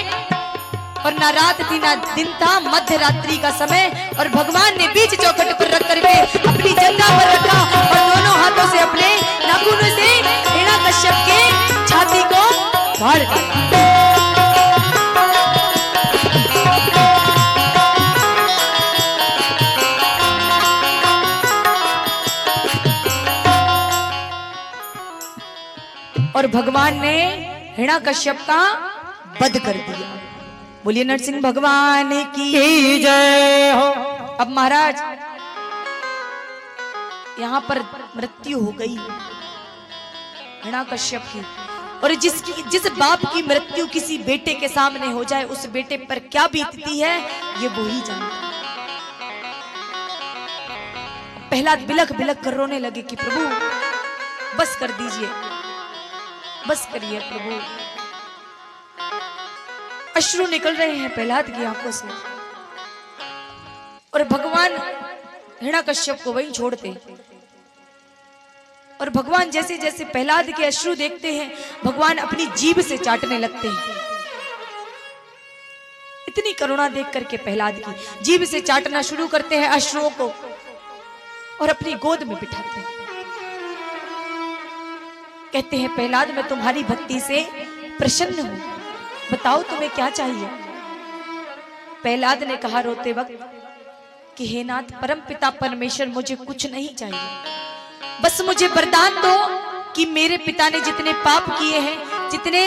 Speaker 1: और ना रात थी ना दिन था, मध्य रात्रि का समय। और भगवान ने बीच चौखट पर रख करके अपनी जंघा पर रखा और दोनों हाथों से अपने नाखूनों से हिरण्याकश्यप के छाती को फाड़ दिया। और भगवान ने हिरण्याकश्यप का वध कर दिया। बोलिए नरसिंह भगवान की
Speaker 2: जय हो।
Speaker 1: अब महाराज यहाँ पर मृत्यु हो गई हिरण्याकश्यप की, और जिस बाप की मृत्यु किसी बेटे के सामने हो जाए उस बेटे पर क्या बीतती है ये वो ही जानता है। पहला बिलख बिलख कर रोने लगे कि प्रभु बस कर दीजिए, बस करिए प्रभु। अश्रु निकल रहे हैं प्रहलाद की आंखों से, और भगवान हिरण्याकश्यप को वहीं छोड़ते। और भगवान जैसे जैसे प्रहलाद के अश्रु देखते हैं भगवान अपनी जीभ से चाटने लगते हैं। इतनी करुणा देख करके प्रहलाद की जीभ से चाटना शुरू करते हैं अश्रुओं को, और अपनी गोद में बिठाते हैं। कहते हैं प्रहलाद मैं तुम्हारी भक्ति से प्रसन्न हूं, बताओ तुम्हें क्या चाहिए। प्रहलाद ने कहा रोते वक्त कि हे नाथ परम पिता परमेश्वर मुझे कुछ नहीं चाहिए, बस मुझे वरदान दो कि मेरे पिता ने जितने पाप किए हैं, जितने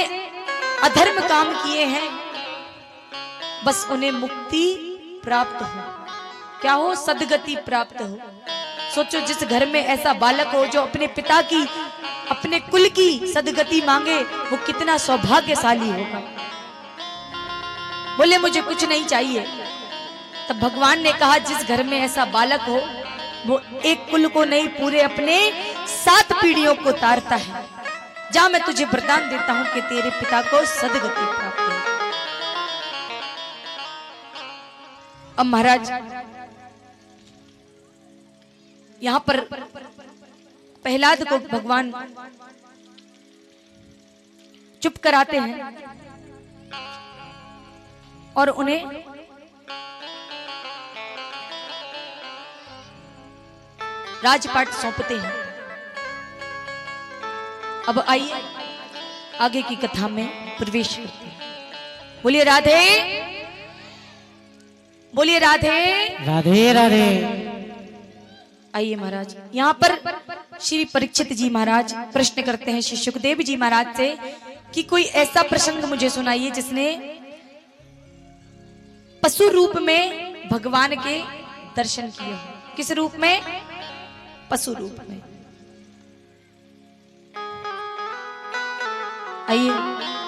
Speaker 1: अधर्म काम किए हैं, बस उन्हें मुक्ति प्राप्त हो। क्या हो? सदगति प्राप्त हो। सोचो जिस घर में ऐसा बालक हो जो अपने पिता की, अपने कुल की सदगति मांगे, वो कितना सौभाग्यशाली होगा। बोले मुझे कुछ नहीं चाहिए। तब भगवान ने कहा जिस घर में ऐसा बालक हो वो एक कुल को नहीं पूरे अपने 7 पीढ़ियों को तारता है। जा मैं तुझे वरदान देता हूं कि तेरे पिता को सदगति प्राप्त हो। अब महाराज यहां पर प्रहलाद को भगवान चुप कराते हैं और उन्हें राजपाट सौंपते हैं। अब आइए आगे की कथा में प्रवेश करते हैं। बोलिए राधे, बोलिए राधे
Speaker 2: राधे राधे।
Speaker 1: आइए महाराज, यहाँ पर श्री परीक्षित जी महाराज प्रश्न करते हैं श्री सुखदेव जी महाराज से कि कोई ऐसा प्रसंग मुझे सुनाइए जिसने पशु रूप में भगवान के दर्शन किए हो। किस रूप में? पशु रूप में। आइए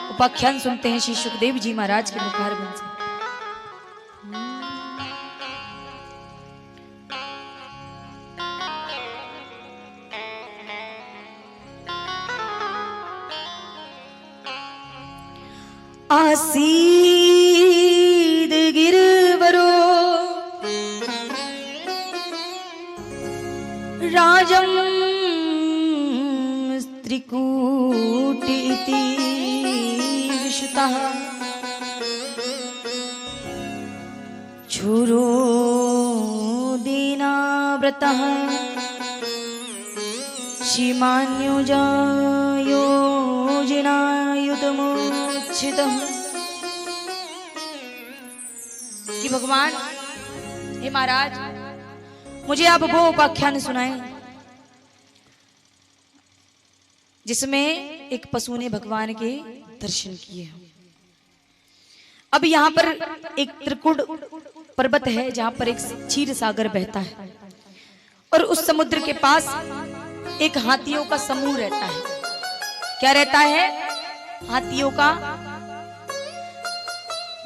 Speaker 1: उपाख्यान सुनते हैं श्री सुखदेव जी महाराज के मुखारबिंद से। आसीद गिरवरो राजम स्त्रीकूट इति विशुतः छुरो दीनाव्रतः श्रीमान्योजनायुधमुच्छितः। कि भगवान, हे महाराज, मुझे आप वो उपाख्यान सुनाएं जिसमें एक पशु ने भगवान के दर्शन किए हों। अब यहाँ पर एक त्रिकुट पर्वत है जहां पर एक क्षीर सागर बहता है और उस समुद्र के पास एक हाथियों का समूह रहता है। क्या रहता है? हाथियों का।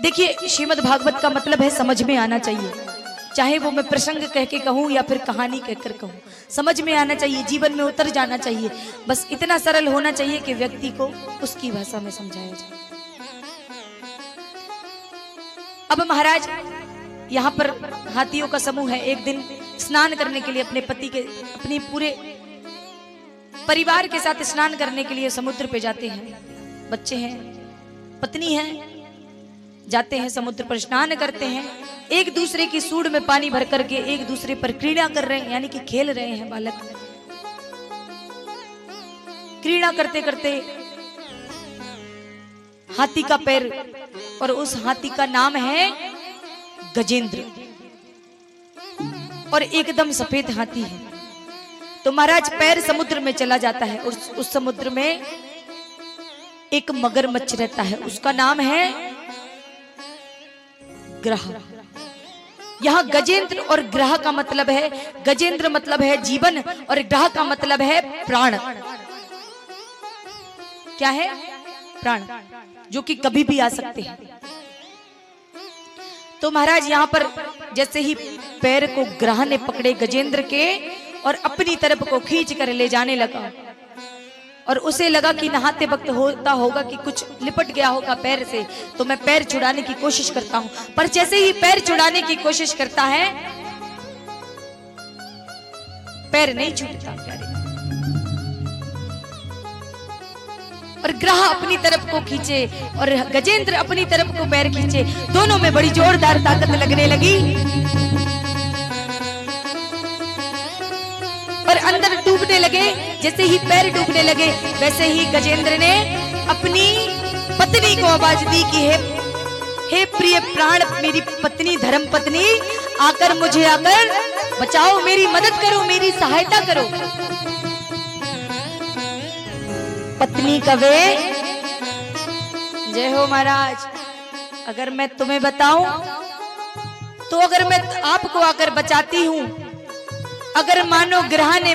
Speaker 1: देखिए, श्रीमद् भागवत का मतलब है समझ में आना चाहिए, चाहे वो मैं प्रसंग कह के कहूं या फिर कहानी कहकर कहूं, समझ में आना चाहिए, जीवन में उतर जाना चाहिए। बस इतना सरल होना चाहिए कि व्यक्ति को उसकी भाषा में समझाया जाए। अब महाराज, यहाँ पर हाथियों का समूह है। एक दिन स्नान करने के लिए अपने पूरे परिवार के साथ स्नान करने के लिए समुद्र पे जाते हैं। बच्चे हैं, पत्नी है, जाते हैं समुद्र पर, स्नान करते हैं। एक दूसरे की सूंड में पानी भर करके एक दूसरे पर क्रीड़ा कर रहे हैं, यानी कि खेल रहे हैं। बालक क्रीड़ा करते करते हाथी का पैर, और उस हाथी का नाम है गजेंद्र, और एकदम सफेद हाथी है। तो महाराज पैर समुद्र में चला जाता है और उस समुद्र में एक मगरमच्छ रहता है, उसका नाम है ग्रह। यहां गजेंद्र और ग्रह का मतलब है, गजेंद्र मतलब है जीवन और ग्रह का मतलब है प्राण। क्या है? प्राण, जो कि कभी भी आ सकते हैं। तो महाराज यहाँ पर जैसे ही पैर को ग्रह ने पकड़े गजेंद्र के और अपनी तरफ को खींच कर ले जाने लगा, और उसे लगा कि नहाते वक्त होता होगा कि कुछ लिपट गया होगा पैर से, तो मैं पैर छुड़ाने की कोशिश करता हूं। पर जैसे ही पैर छुड़ाने की कोशिश करता है, पैर नहीं छूटता प्यारे, और ग्रह अपनी तरफ को खींचे और गजेंद्र अपनी तरफ को पैर खींचे। दोनों में बड़ी जोरदार ताकत लगने लगी और अंदर डूबने लगे। जैसे ही पैर डूबने लगे, वैसे ही गजेंद्र ने अपनी पत्नी को आवाज दी कि हे प्रिय प्राण, मेरी पत्नी, धर्म पत्नी, आकर मुझे आकर बचाओ, मेरी मदद करो, मेरी सहायता करो। पत्नी कवे, जय हो महाराज। अगर मैं तुम्हें बताऊं तो अगर मैं आपको आकर बचाती हूं, अगर मानो ग्रह ने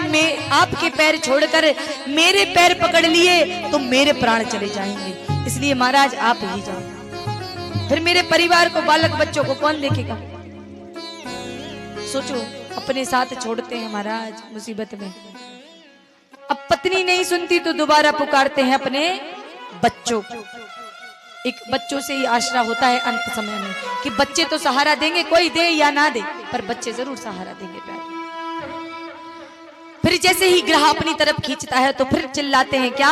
Speaker 1: आपके पैर छोड़कर मेरे पैर पकड़ लिए तो मेरे प्राण चले जाएंगे। इसलिए महाराज आप ही जाओ, फिर मेरे परिवार को, बालक बच्चों को कौन देखेगा? सोचो, अपने साथ छोड़ते हैं महाराज मुसीबत में। अब पत्नी नहीं सुनती तो दोबारा पुकारते हैं अपने बच्चों को। एक बच्चों से ही आसरा होता है अंत समय में कि बच्चे तो सहारा देंगे, कोई दे या ना दे, पर बच्चे जरूर सहारा देंगे प्यारे। फिर जैसे ही ग्रह अपनी तरफ खींचता है तो फिर चिल्लाते हैं, क्या?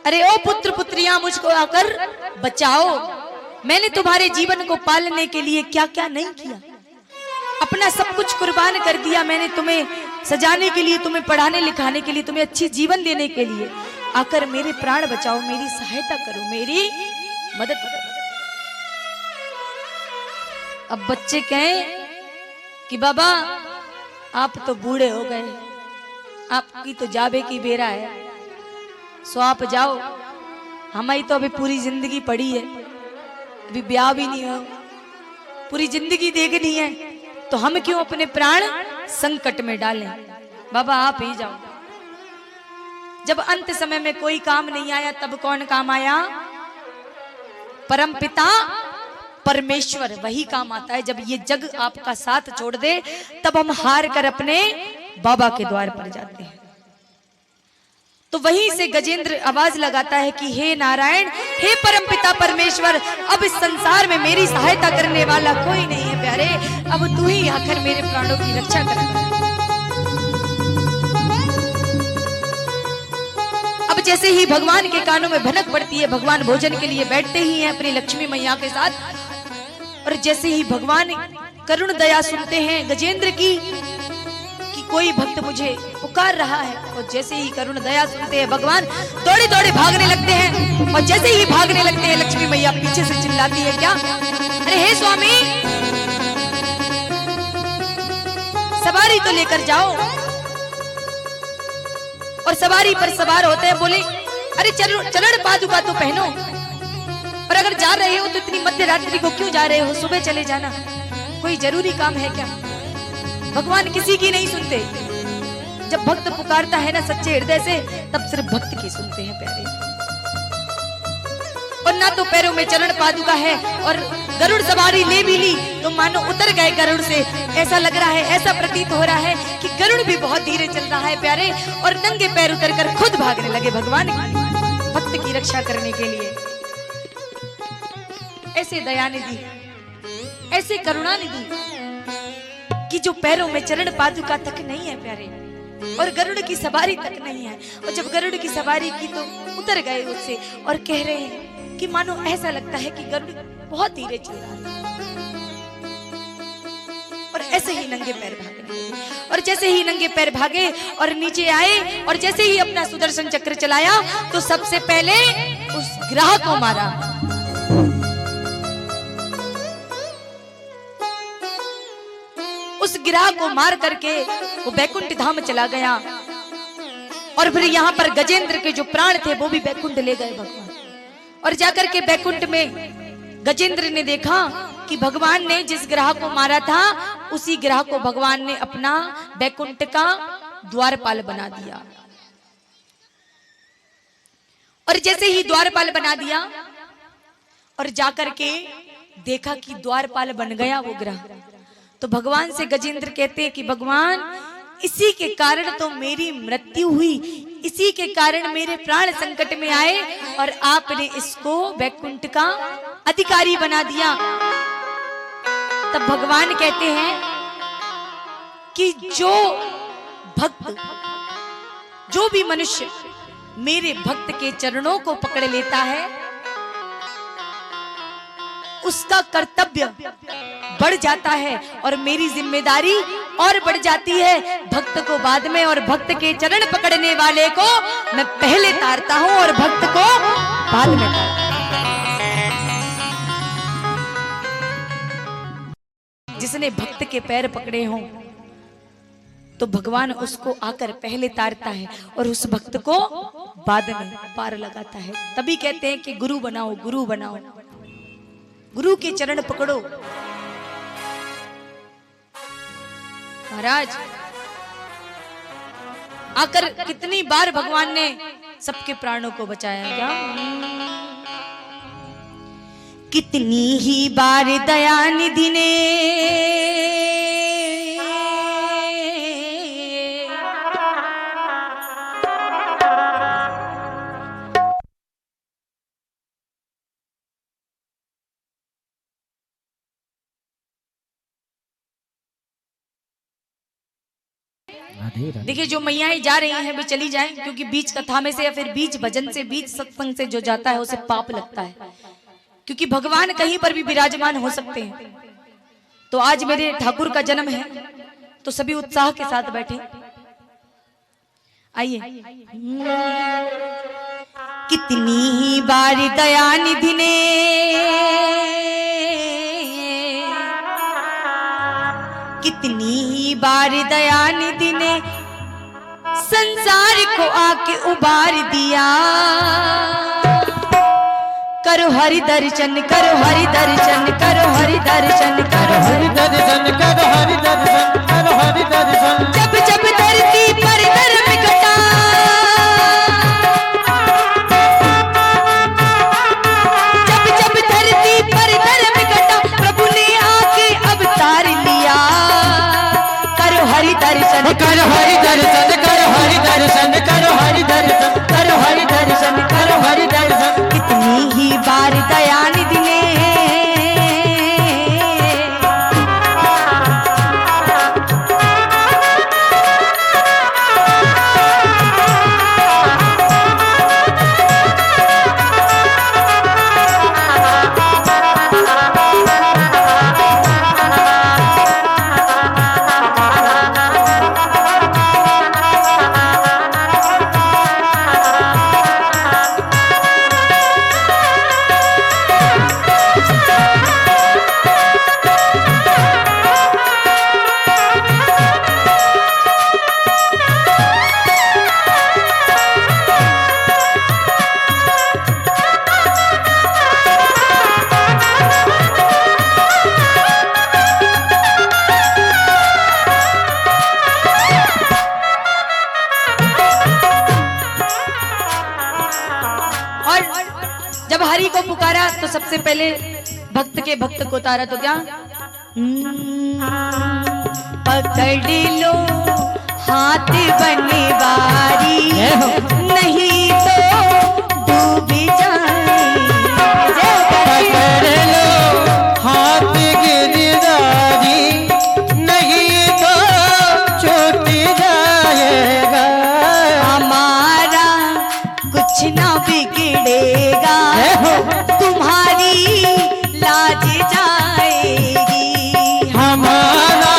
Speaker 1: अरे ओ पुत्र पुत्रियां, मुझको आकर बचाओ। मैंने तुम्हारे जीवन को पालने के लिए क्या क्या नहीं किया, अपना सब कुछ कुर्बान कर दिया मैंने तुम्हें सजाने के लिए, तुम्हें पढ़ाने लिखाने के लिए, तुम्हें अच्छी जीवन देने के लिए। आकर मेरे प्राण बचाओ, मेरी सहायता करो, मेरी मदद करो। अब बच्चे कहें कि बाबा आप तो बूढ़े हो गए, आपकी तो जाबे की बेरा है, सो आप जाओ, हमारी तो अभी पूरी जिंदगी पड़ी है, अभी ब्याह भी नहीं हो, पूरी जिंदगी देखनी है, तो हम क्यों अपने प्राण संकट में डालें। बाबा आप ही जाओ। जब अंत समय में कोई काम नहीं आया तब कौन काम आया? परमपिता परमेश्वर, वही काम आता है। जब ये जग आपका साथ छोड़ दे तब हम हार कर अपने बाबा के द्वार पर जाते हैं। तो वहीं से गजेंद्र आवाज लगाता है कि हे नारायण, हे परमपिता परमेश्वर, अब इस संसार में मेरी सहायता करने वाला कोई नहीं है प्यारे, अब तू ही आकर मेरे प्राणों की रक्षा कर। अब जैसे ही भगवान के कानों में भनक पड़ती है, भगवान भोजन के लिए बैठते ही हैं अपनी लक्ष्मी मैया के साथ, और जैसे ही भगवान करुण दया सुनते हैं गजेंद्र की कि कोई भक्त मुझे पुकार रहा है, और जैसे ही करुण दया सुनते हैं भगवान दौड़े दौड़े भागने लगते हैं, और जैसे ही भागने लगते हैं लक्ष्मी मैया पीछे से चिल्लाती है, क्या? अरे हे स्वामी, सवारी तो लेकर जाओ। और सवारी पर सवार होते हैं, बोले अरे चलो चरण पादुका तो पहनो, और अगर जा रहे हो तो इतनी मध्य रात्रि को क्यों जा रहे हो, सुबह चले जाना, कोई जरूरी काम है क्या? भगवान किसी की नहीं सुनते। जब भक्त पुकारता है ना सच्चे हृदय से, तब सिर्फ भक्त की सुनते हैं प्यारे। और ना तो पैरों में चरण पादुका है, और गरुड़ सवारी ले भी ली तो मानो उतर गए गरुड़ से, ऐसा लग रहा है, ऐसा प्रतीत हो रहा है कि गरुड़ भी बहुत धीरे चल रहा है प्यारे, और नंगे पैर उतरकर खुद भागने लगे भगवान भक्त की रक्षा करने के लिए। ऐसे दयानिधि, ऐसे करुणानिधि कि जो पैरों में चरण पादुका तक नहीं है प्यारे, और गरुड़ की सवारी तक नहीं है, और जब गरुड़ की सवारी की तो उतर गए उससे, और कह रहे हैं कि मानो ऐसा लगता है कि गरुड़ बहुत धीरे चल रहा है, और ऐसे ही नंगे पैर भागने, और जैसे ही नंगे पैर भागे और नीचे आए, और जैसे ही अपना सुदर्शन चक्र चलाया तो सबसे पहले उस ग्रह को मारा। उस गिरह को मार करके वो बैकुंठ धाम चला गया, और फिर यहाँ पर गजेंद्र के जो प्राण थे वो भी बैकुंठ ले गए भगवान। और जाकर के बैकुंठ में गजेंद्र ने देखा कि भगवान ने जिस ग्रह को मारा था उसी ग्रह को भगवान ने अपना बैकुंठ का द्वारपाल बना दिया। और जैसे ही द्वारपाल बना दिया और जाकर के देखा कि द्वारपाल बन गया वो ग्रह, तो भगवान से गजेंद्र कहते हैं कि भगवान, इसी के कारण तो मेरी मृत्यु हुई, इसी के कारण मेरे प्राण संकट में आए, और आपने इसको बैकुंठ का अधिकारी बना दिया। तब भगवान कहते हैं कि जो भक्त, जो भी मनुष्य मेरे भक्त के चरणों को पकड़ लेता है उसका कर्तव्य बढ़ जाता है, और मेरी जिम्मेदारी और बढ़ जाती है। भक्त को बाद में, और भक्त के चरण पकड़ने वाले को मैं पहले तारता हूं और भक्त को बाद में तारता हूं। जिसने भक्त के पैर पकड़े हों तो भगवान उसको आकर पहले तारता है और उस भक्त को बाद में पार लगाता है। तभी कहते हैं कि गुरु बनाओ, गुरु बनाओ, गुरु के चरण पकड़ो। महाराज आकर कितनी बार भगवान ने सबके प्राणों को बचाया, क्या कितनी ही बार दयानिधि ने देखिए, जो मैयाएं जा रही हैं वे चली जाएं, क्योंकि बीच कथा में से या फिर बीच भजन से, बीच सत्संग से जो जाता है उसे पाप लगता है, क्योंकि भगवान कहीं पर भी विराजमान हो सकते हैं। तो आज मेरे ठाकुर का जन्म है, तो सभी उत्साह के साथ बैठे। आइए। कितनी ही बार दयानिधि ने कितनी ही बार दयानिधि ने संसार को आके उबार दिया। करो हरि दर्शन, करो हरि दर्शन, करो हरि दर्शन, करो हरि
Speaker 2: दर्शन, करो हरि दर्शन, करो हरि दर्शन।
Speaker 1: जब जब धरती पर धर्म घटा, जब जब धरती पर धर्म घटा, प्रभु ने आके अवतार लिया। करो हरि दर्शन,
Speaker 2: करो हरि दर्शन, करो हरि दर्शन, करो हरि दर्शन,
Speaker 1: करो हरि दर्शन, करो हरि दर्शन। कितनी ही बार दयानिधि ने जब हरि को पुकारा तो सबसे पहले भक्त के भक्त को तारा। तो क्या पकड़ लो हाथ बने बारी, नहीं तो डूब जाए।
Speaker 2: पकड़ लो हाथ गिरधारी, नहीं तो छूट जाएगा।
Speaker 1: हमारा कुछ ना बिगड़ेगा, तुम्हारी लाज जाएगी।
Speaker 2: हमारा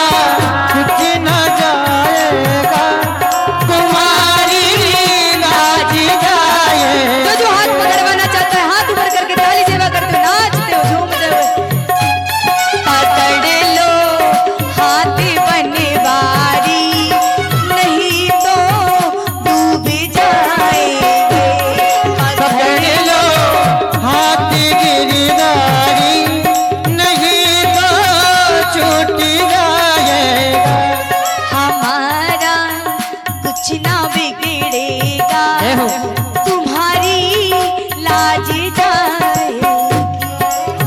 Speaker 2: कुछ न जाएगा, तुम्हारी लाज जाएगा।
Speaker 1: जो हाथ पकड़वाना चाहता है हाथ ऊपर करके ताली सेवा करते हो, नाचते हो, झूमते हुए। पकड़ लो हाथ बने बारी, नहीं तो डूब जाएंगे।
Speaker 2: पकड़ लो हाथ गिरधारी, नहीं तो छूट जाएगा।
Speaker 1: हमारा कुछ ना बिगड़ेगा, तुम्हारी लाज जाएगी।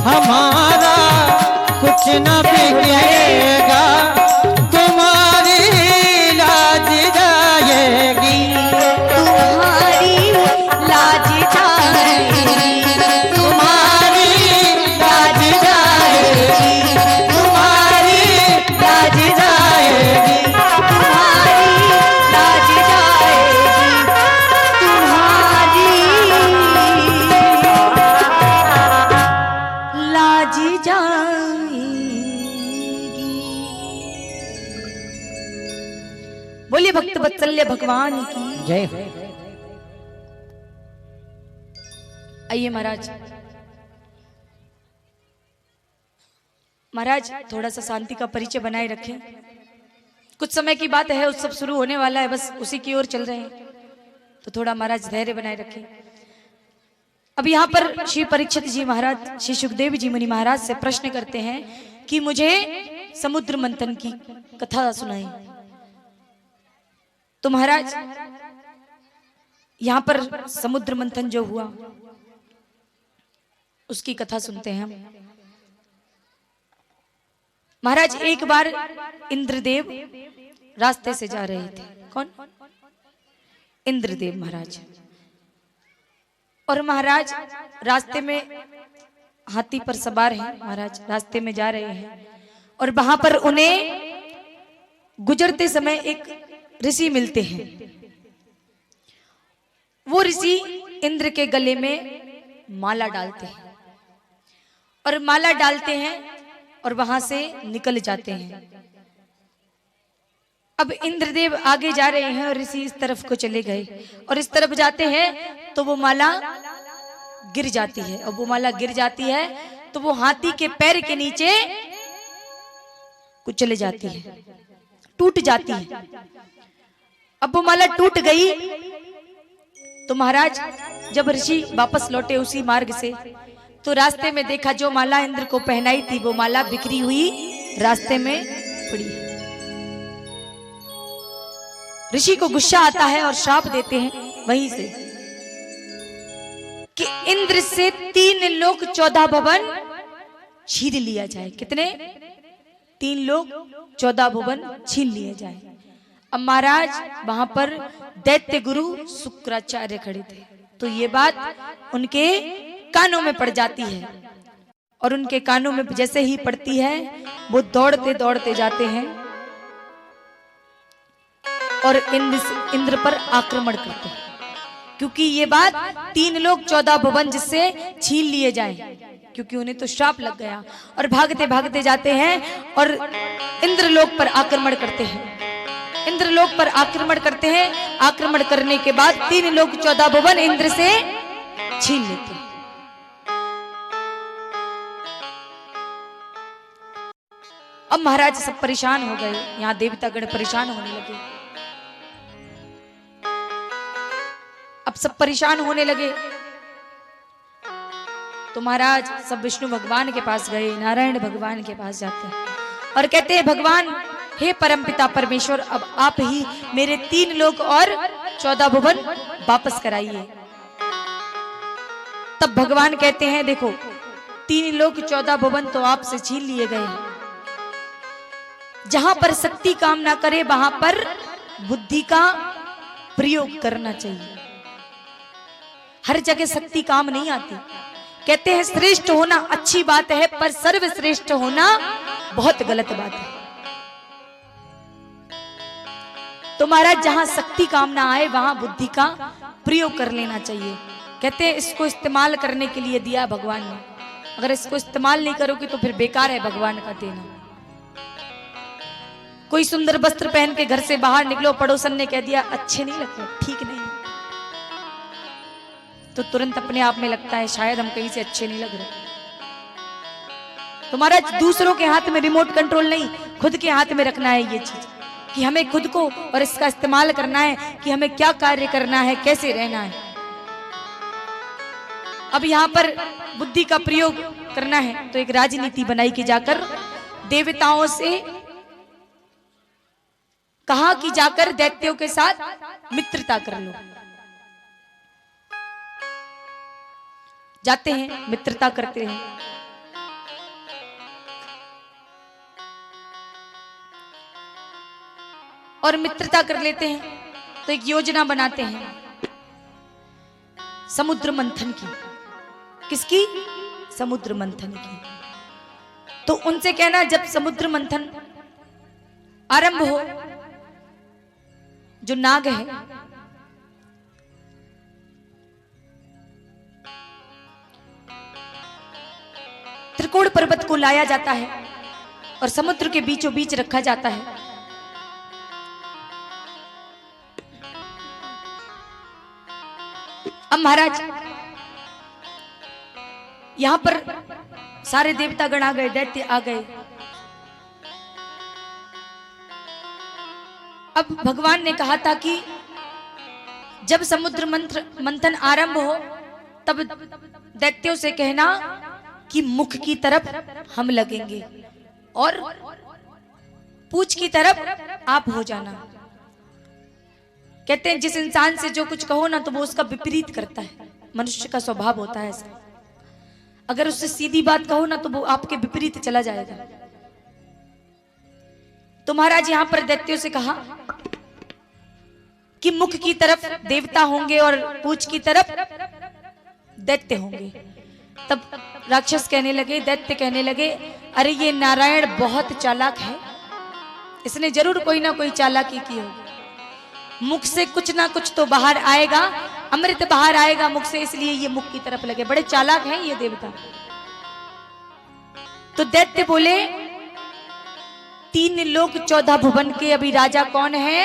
Speaker 2: हमारा कुछ न बिगड़ेगा, तुम्हारी लाज जाएगी।
Speaker 1: तुम्हारी लाज जाएगी, तुम्हारी लाज जाएगी, तुम्हारी लाज जाएगी, तुम्हारी लाज जाएगी, तुम्हारी लाज जाएगी। बोलिए भक्त वत्सल्य भगवान की।
Speaker 2: जय।
Speaker 1: आइए महाराज। महाराज थोड़ा सा शांति का परिचय बनाए रखें। कुछ समय की बात है, उत्सव शुरू होने वाला है, बस उसी की ओर चल रहे हैं, तो थोड़ा महाराज धैर्य बनाए रखें। अब यहाँ पर श्री परीक्षित जी महाराज श्री सुखदेव जी मुनि महाराज से प्रश्न करते हैं कि मुझे समुद्र मंथन की कथा सुनाई। तो महाराज यहाँ पर समुद्र मंथन जो हुआ उसकी कथा सुनते हैं हम। महाराज एक बार इंद्रदेव रास्ते से जा रहे थे। कौन? इंद्रदेव महाराज। और महाराज रास्ते में हाथी पर सवार हैं। महाराज रास्ते में जा रहे हैं और वहां पर उन्हें गुजरते समय एक ऋषि मिलते हैं। वो ऋषि इंद्र के गले में माला डालते हैं और माला डालते हैं और वहां से निकल जाते हैं। अब इंद्रदेव आगे जा रहे हैं और ऋषि इस तरफ को चले गए और इस तरफ जाते हैं तो वो माला गिर जाती है, और वो माला गिर जाती है तो वो हाथी के पैर के नीचे कुचल जाती है, टूट जाती है। अब वो माला टूट गई तो महाराज जब ऋषि वापस लौटे उसी मार्ग से, तो रास्ते में देखा जो माला इंद्र को पहनाई थी वो माला बिखरी हुई रास्ते में पड़ी है। ऋषि को गुस्सा आता है और श्राप देते हैं वहीं से कि इंद्र से 3 लोक 14 भवन छीन लिया जाए। कितने? 3 लोक 14 भवन छीन लिए जाए। अब महाराज वहां पर दैत्य गुरु शुक्राचार्य खड़े थे, तो ये बात उनके कानों में पड़ जाती है, और उनके कानों में जैसे ही पड़ती है वो दौड़ते दौड़ते जाते हैं और इंद्र पर आक्रमण करते हैं, क्योंकि ये बात 3 लोक 14 भवन जिससे छीन लिए जाए, क्योंकि उन्हें तो श्राप लग गया। और भागते भागते जाते हैं और इंद्रलोक पर आक्रमण करते हैं। इंद्रलोक पर आक्रमण करते हैं। आक्रमण करने के बाद 3 लोक 14 भवन इंद्र से छीन लेते हैं। अब महाराज सब परेशान हो गए, यहाँ देवतागण परेशान होने लगे। अब सब परेशान होने लगे तो महाराज सब विष्णु भगवान के पास गए, नारायण भगवान के पास जाते हैं और कहते हैं भगवान हे परमपिता परमेश्वर, अब आप ही मेरे 3 लोक और 14 भुवन वापस कराइए। तब भगवान कहते हैं देखो 3 लोक 14 भुवन तो आपसे छीन लिए गए हैं, जहां पर शक्ति काम ना करे वहां पर बुद्धि का प्रयोग करना चाहिए। हर जगह शक्ति काम नहीं आती। कहते हैं श्रेष्ठ होना अच्छी बात है, पर सर्वश्रेष्ठ होना बहुत गलत बात है। तो महाराज जहां शक्ति काम ना आए वहां बुद्धि का प्रयोग कर लेना चाहिए। कहते हैं इसको इस्तेमाल करने के लिए दिया भगवान ने, अगर इसको इस्तेमाल नहीं करोगे तो फिर बेकार है भगवान का देना। कोई सुंदर वस्त्र पहन के घर से बाहर निकलो, पड़ोसन ने कह दिया अच्छे नहीं लगते, ठीक नहीं, तो तुरंत अपने आप में लगता है शायद हम कहीं से अच्छे नहीं लग रहे। तो महाराज दूसरों के हाथ में रिमोट कंट्रोल नहीं, खुद के हाथ में रखना है ये चीज, कि हमें खुद को और इसका इस्तेमाल करना है कि हमें क्या कार्य करना है, कैसे रहना है। अब यहाँ पर बुद्धि का प्रयोग करना है तो एक राजनीति बनाई कि जाकर देवताओं से कहा कि जाकर दैत्यों के साथ मित्रता कर लो। जाते हैं, मित्रता करते हैं। और मित्रता कर लेते हैं तो एक योजना बनाते हैं समुद्र मंथन की। किसकी? समुद्र मंथन की। तो उनसे कहना जब समुद्र मंथन आरंभ हो, जो नाग है त्रिकोण पर्वत को लाया जाता है और समुद्र के बीचों बीच रखा जाता है। अब महाराज यहां पर सारे देवतागण आ गए, दैत्य आ गए। अब भगवान ने कहा था कि जब समुद्र मंथन आरंभ हो तब दैत्यों से कहना कि मुख की तरफ हम लगेंगे और पूंछ की तरफ आप हो जाना। कहते हैं जिस इंसान से जो कुछ कहो ना तो वो उसका विपरीत करता है, मनुष्य का स्वभाव होता है ऐसा। अगर उससे सीधी बात कहो ना तो वो आपके विपरीत चला जाएगा। तो महाराज यहां पर दैत्यों से कहा कि मुख की तरफ देवता होंगे और पूंछ की तरफ दैत्य होंगे। तब राक्षस कहने लगे, दैत्य कहने लगे, अरे ये नारायण बहुत चालाक है, इसने जरूर कोई ना कोई चालाकी की होगी। मुख से कुछ ना कुछ तो बाहर आएगा, अमृत बाहर आएगा मुख से, इसलिए ये मुख की तरफ लगे। बड़े चालाक हैं ये देवता। तो दैत्य बोले 3 लोक 14 भुवन के अभी राजा कौन है?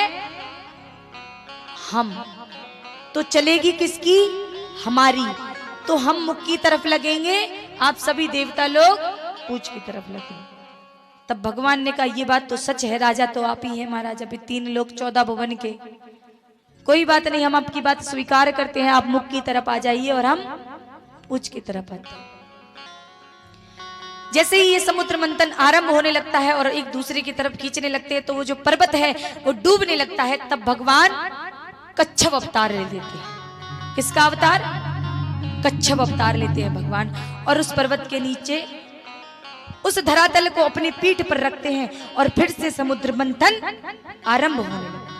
Speaker 1: हम। तो चलेगी किसकी? हमारी। तो हम मुख की तरफ लगेंगे, आप सभी देवता लोग पूछ की तरफ लगेंगे। तब भगवान ने कहा ये बात तो सच है, राजा तो आप ही हैं महाराज, अभी 3 लोक 14 भुवन के। कोई बात नहीं, हम आपकी बात स्वीकार करते हैं, आप मुख की तरफ आ जाइए और हम पूछ की तरफ आते हैं। जैसे ही ये समुद्र मंथन आरंभ होने लगता है और एक दूसरे की तरफ खींचने लगते हैं, तो वो जो पर्वत है वो डूबने लगता है। तब भगवान कच्छप अवतार ले लेते हैं। किसका अवतार? कच्छप अवतार लेते हैं भगवान, और उस पर्वत के नीचे उस धरातल को अपनी पीठ पर रखते हैं और फिर से समुद्र मंथन आरंभ होने लगता है।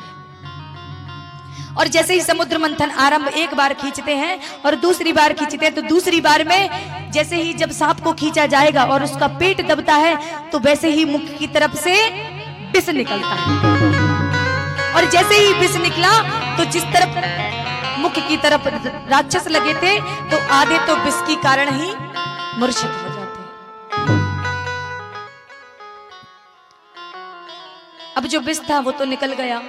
Speaker 1: और जैसे ही समुद्र मंथन आरंभ एक बार खींचते हैं और दूसरी बार खींचते हैं, तो दूसरी बार में जैसे ही जब सांप को खींचा जाएगा और उसका पेट दबता है, तो वैसे ही मुख की तरफ से विष निकलता है। और जैसे ही विष निकला, तो जिस तरफ मुख की तरफ राक्षस लगे थे, तो आधे तो विष के कारण ही मूर्छित हो जाते हैं। अब जो विष था वो तो निकल गया,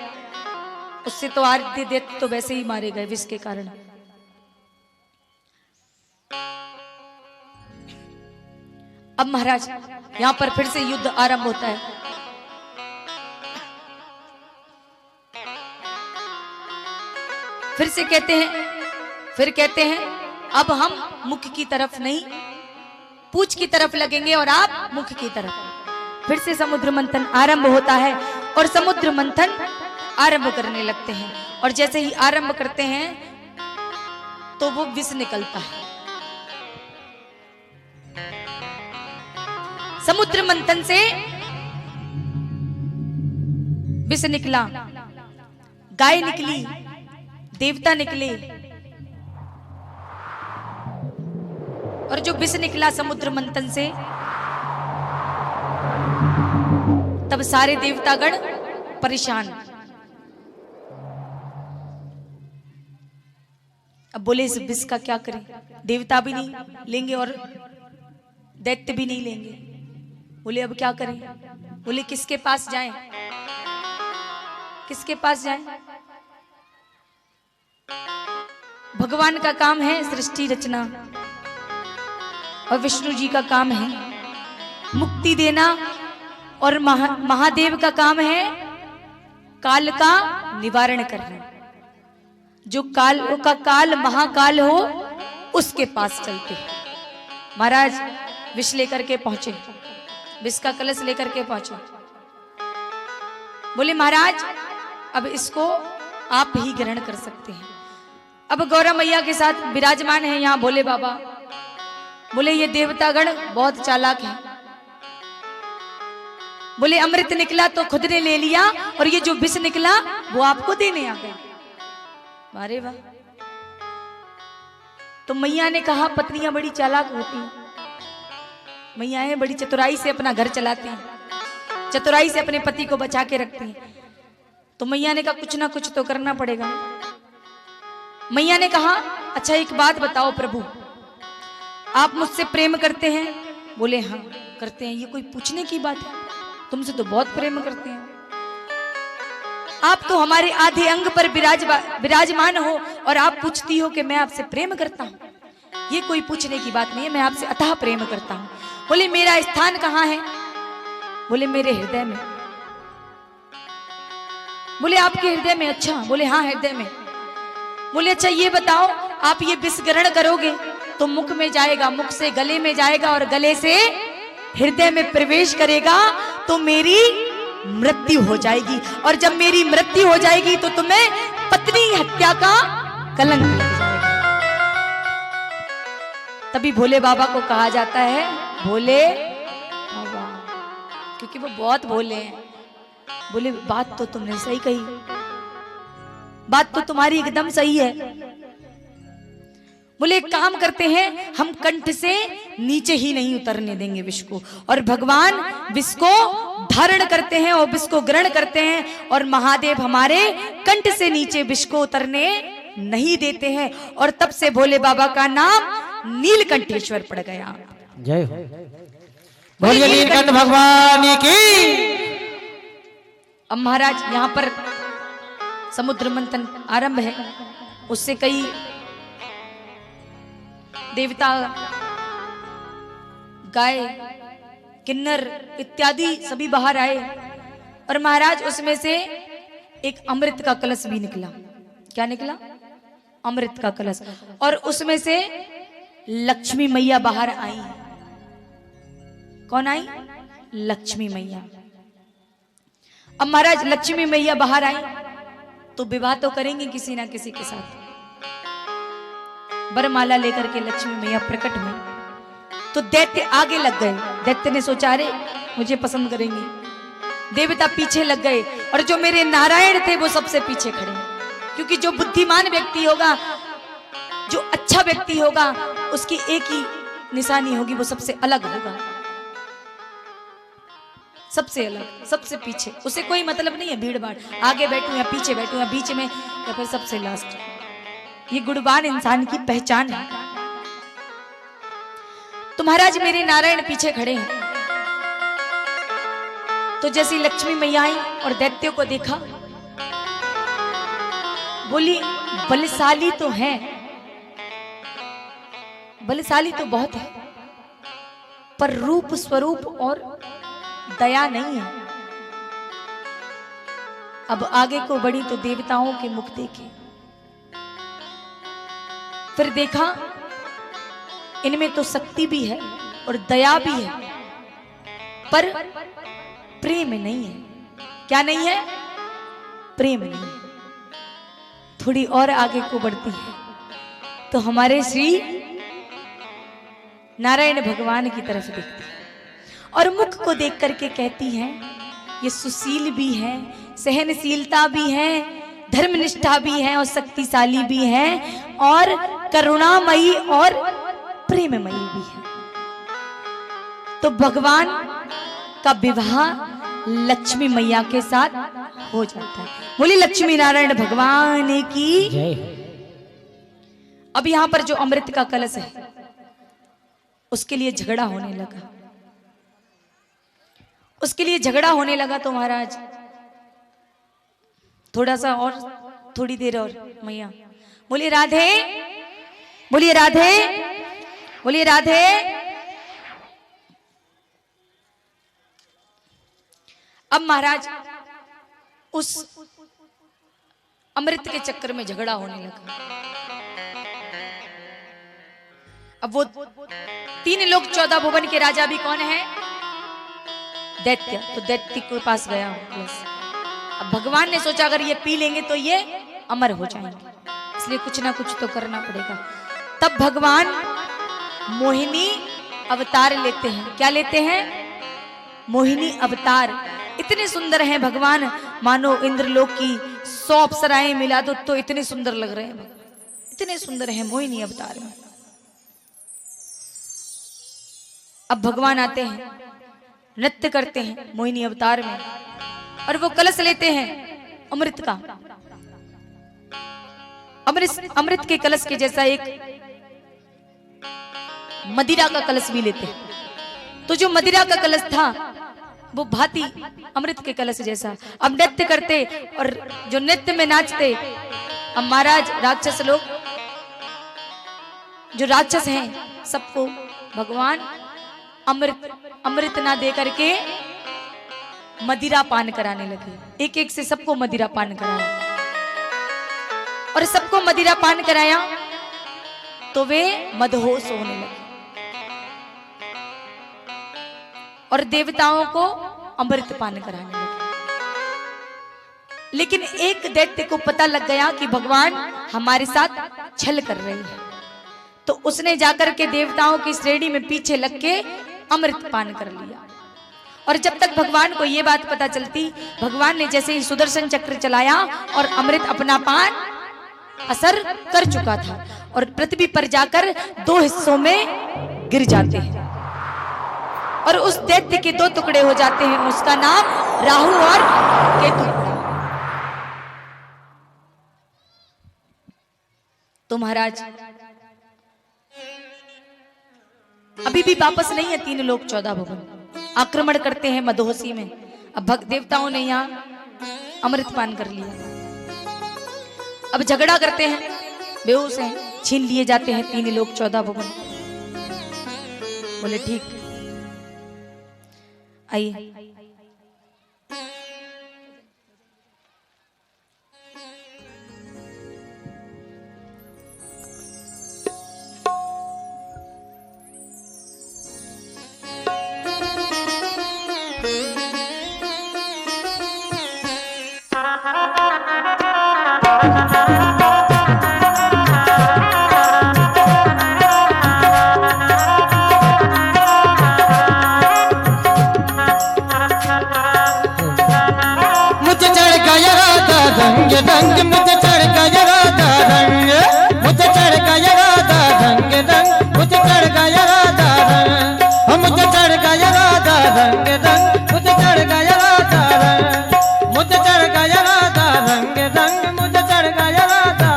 Speaker 1: उससे तो आधे दैत्य तो वैसे ही मारे गए विष के कारण। अब महाराज यहां पर फिर से युद्ध आरंभ होता है। फिर कहते हैं अब हम मुख की तरफ नहीं, पूछ की तरफ लगेंगे और आप मुख की तरफ। फिर से समुद्र मंथन आरंभ होता है और समुद्र मंथन आरंभ करने लगते हैं। और जैसे ही आरंभ करते हैं, तो वो विष निकलता है। समुद्र मंथन से विष निकला, गाय निकली, देवता निकले, और जो विष निकला समुद्र मंथन से, तब सारे देवतागण परेशान। अब बोले इस विष का क्या करें? देवता भी नहीं लेंगे और दैत्य भी नहीं लेंगे। बोले अब क्या करें? बोले किसके पास जाएं? किसके पास जाएं? भगवान का काम है सृष्टि रचना, और विष्णु जी का काम है मुक्ति देना, और महादेव का काम है काल का निवारण करना। जो काल का काल महाकाल हो, उसके पास चलते। महाराज विष लेकर के पहुंचे, विष का कलश लेकर के पहुंचे। बोले महाराज अब इसको आप ही ग्रहण कर सकते हैं। अब गौरा मैया के साथ विराजमान है यहाँ भोले बाबा। बोले ये देवतागण बहुत चालाक है। बोले अमृत निकला तो खुद ने ले लिया, और ये जो विष निकला वो आपको देने आ गया। अरे वाह। तो मैया ने कहा पत्नियां बड़ी चालाक होती हैं, मैयाएं बड़ी चतुराई से अपना घर चलाती हैं, चतुराई से अपने पति को बचा के रखती हैं। तो मैया ने कहा कुछ ना कुछ तो करना पड़ेगा। मैया ने कहा अच्छा एक बात बताओ प्रभु, आप मुझसे प्रेम करते हैं? बोले हाँ करते हैं। ये कोई पूछने की बात है? तुमसे तो बहुत प्रेम करते हैं, आप तो हमारे आधे अंग पर विराजमान हो और आप पूछती हो कि मैं आपसे प्रेम करता हूं। ये कोई पूछने की बात नहीं है, मैं आपसे अथाह प्रेम करता हूं। बोले मेरा स्थान कहां है? बोले मेरे हृदय में। बोले आपके हृदय में? अच्छा। बोले हाँ हृदय में। बोले अच्छा ये बताओ आप ये विष ग्रहण करोगे तो मुख में जाएगा, मुख से गले में जाएगा और गले से हृदय में प्रवेश करेगा, तो मेरी मृत्यु हो जाएगी, और जब मेरी मृत्यु हो जाएगी तो तुम्हें पत्नी हत्या का कलंक लग जाएगा। तभी भोले बाबा को कहा जाता है भोले बाबा, क्योंकि वो बहुत भोले हैं। बोले बात तो तुमने सही कही, बात तो तुम्हारी एकदम सही है। बोले एक काम करते हैं, हम कंठ से नीचे ही नहीं उतरने देंगे विष को, और भगवान विष को धारण करते हैं और विष को ग्रहण करते हैं, और महादेव हमारे कंठ से नीचे विष को उतरने नहीं देते हैं। और तब से भोले बाबा का नाम नीलकंठेश्वर पड़ गया।
Speaker 2: जय हो। बोलिए नीलकंठ भगवान की।
Speaker 1: अब महाराज यहाँ पर समुद्र मंथन आरंभ है, उससे कई देवता, गाय, किन्नर इत्यादि सभी बाहर आए और महाराज उसमें से एक अमृत का कलश भी निकला। क्या निकला? अमृत का कलश। और उसमें से लक्ष्मी मैया बाहर आई। कौन आई? लक्ष्मी मैया। अब महाराज लक्ष्मी मैया बाहर आई तो विवाह तो करेंगे किसी ना किसी के साथ। वरमाला लेकर के लक्ष्मी मैया प्रकट हुई तो दैत्य आगे लग गए। दैत्य ने सोचा अरे मुझे पसंद करेंगे। देवता पीछे लग गए और जो मेरे नारायण थे वो सबसे पीछे खड़े हैं, क्योंकि जो बुद्धिमान व्यक्ति होगा, जो अच्छा व्यक्ति होगा, उसकी एक ही निशानी होगी, वो सबसे अलग होगा, सबसे अलग, सबसे पीछे। उसे कोई मतलब नहीं है भीड़ भाड़, आगे बैठूं या पीछे बैठूं या बीच में या फिर सबसे लास्ट। ये गुणवान इंसान की पहचान है। तो महाराज मेरे नारायण पीछे खड़े हैं। तो जैसी लक्ष्मी मैया आई और दैत्यों को देखा, बोली बलशाली तो है, बलशाली तो बहुत है, पर रूप स्वरूप और दया नहीं है। अब आगे को बढ़ी तो देवताओं के मुख देखे, फिर देखा इनमें तो शक्ति भी है और दया भी है, पर प्रेम नहीं है। क्या नहीं है? प्रेम नहीं। थोड़ी और आगे को बढ़ती है तो हमारे श्री नारायण भगवान की तरफ देखती है और मुख को देख करके कहती हैं ये सुशील भी है, सहनशीलता भी है, धर्मनिष्ठा भी है और शक्तिशाली भी है और करुणामयी और प्रेममयी भी है। तो भगवान का विवाह लक्ष्मी मैया के साथ हो जाता है। बोली लक्ष्मी नारायण भगवान की
Speaker 2: जय।
Speaker 1: अब यहां पर जो अमृत का कलश है उसके लिए झगड़ा होने लगा। उसके लिए झगड़ा होने लगा तो महाराज थोड़ा सा और, थोड़ी देर और, मैया बोलिए राधे, बोलिए राधे, बोलिए राधे। अब महाराज उस अमृत के चक्कर में झगड़ा होने लगा। अब वो 3 लोग 14 भुवन के राजा भी कौन है? दैत्य। तो दैत्य के पास गया अब भगवान ने सोचा अगर ये पी लेंगे तो ये अमर हो जाएंगे, इसलिए कुछ ना कुछ तो करना पड़ेगा। तब भगवान मोहिनी अवतार लेते हैं। क्या लेते हैं? मोहिनी अवतार। इतने सुंदर हैं भगवान, मानो इंद्रलोक की 100 अप्सराएं मिला दो तो इतने सुंदर लग रहे हैं, इतने सुंदर हैं मोहिनी अवतार में। अब भगवान आते हैं, नृत्य करते हैं मोहिनी अवतार में और वो कलश लेते हैं अमृत का। अमृत के कलश के जैसा एक मदिरा का कलश भी लेते हैं। तो जो मदिरा का कलश था वो भांति अमृत के कलश जैसा। अब नृत्य करते और जो नृत्य में नाचते, अब महाराज राक्षस लोग, जो राक्षस हैं, सबको भगवान अमृत ना दे करके मदिरा पान कराने लगे। एक एक से सबको मदिरा पान कराया और सबको मदिरा पान कराया तो वे मदहोश होने लगे और देवताओं को अमृत पान कराने लगे। लेकिन एक दैत्य को पता लग गया कि भगवान हमारे साथ छल कर रहे हैं, तो उसने जाकर के देवताओं की श्रेणी में पीछे लग के अमृत पान कर लिया। और जब तक भगवान को यह बात पता चलती, भगवान ने जैसे ही सुदर्शन चक्र चलाया और अमृत अपना पान असर कर चुका था और पृथ्वी पर जाकर 2 हिस्सों में गिर जाते हैं और उस दैत्य के 2 टुकड़े हो जाते हैं। उसका नाम राहु और केतु। तो महाराज अभी भी वापस नहीं है 3 लोग 14 भुवन। आक्रमण करते हैं मदहोशी में। अब भक्त देवताओं ने यहाँ अमृत पान कर लिया, अब झगड़ा करते हैं, बेहोश हैं, छीन लिए जाते हैं 3 लोक 14 भुवन। बोले ठीक, आइए।
Speaker 2: रंग मुझे चढ़ गया राधा रंग, मुझे चढ़ गया राधा रंग रंग, मुझे चढ़ गया राधा रंग, मुझे चढ़ गया राधा रंग रंग, मुझे चढ़ गया राधा रंग, मुझे चढ़ गया राधा रंग रंग, मुझे चढ़ गया राधा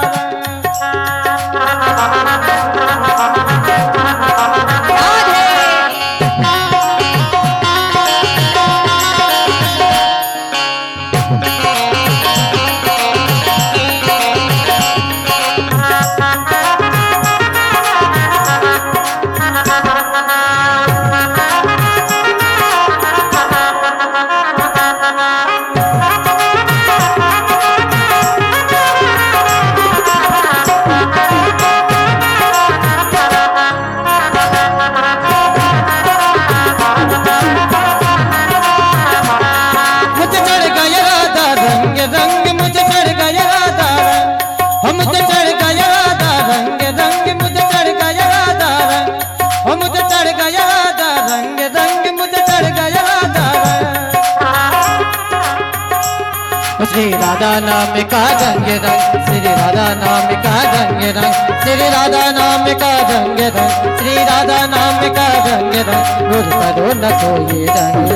Speaker 2: श्री राधा नाम का रंग रंग, श्री राधा नाम का रंग रंग, श्री राधा नाम का रंग रंग, श्री राधा नाम का रंग रंग, गुर करो न कोई रंग।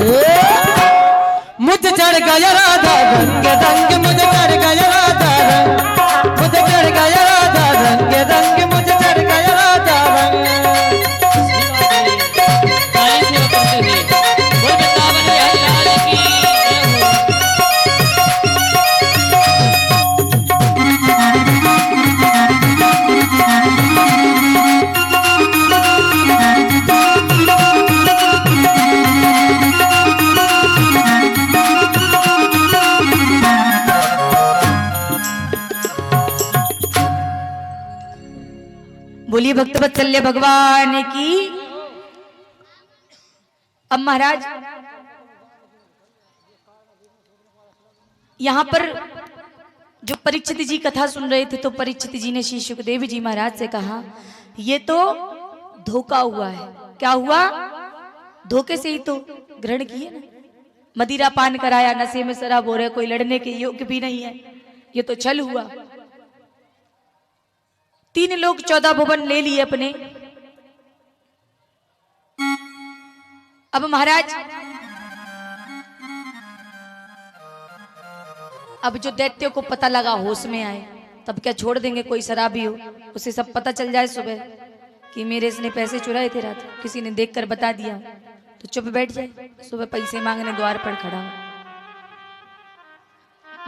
Speaker 2: मुझे चढ़ गया राधा रंग रंग, मुझे चढ़ गया राधा रंग, मुझे चढ़ गया राधा रंग रंग, मुझे चढ़ गया राधा रंग।
Speaker 1: बोलिए भक्तवत्सल्य भगवान की। अब महाराज यहां पर जो परीक्षित जी कथा सुन रहे थे, तो परीक्षित जी ने श्री सुखदेव जी महाराज से कहा, ये तो धोखा हुआ है। क्या हुआ? धोखे से ही तो ग्रहण किए ना, मदिरा पान कराया, नशे में शराब हो रहे, कोई लड़ने के योग्य भी नहीं है, ये तो छल हुआ। 3 लोग 14 भुवन ले लिए अपने। अब महाराज अब जो दैत्यों को पता लगा, होश में आए, तब क्या छोड़ देंगे? कोई शराबी हो, उसे सब पता चल जाए सुबह कि मेरे इसने पैसे चुराए थे रात, किसी ने देखकर बता दिया, तो चुप बैठ जाए, सुबह पैसे मांगने द्वार पर खड़ा हो।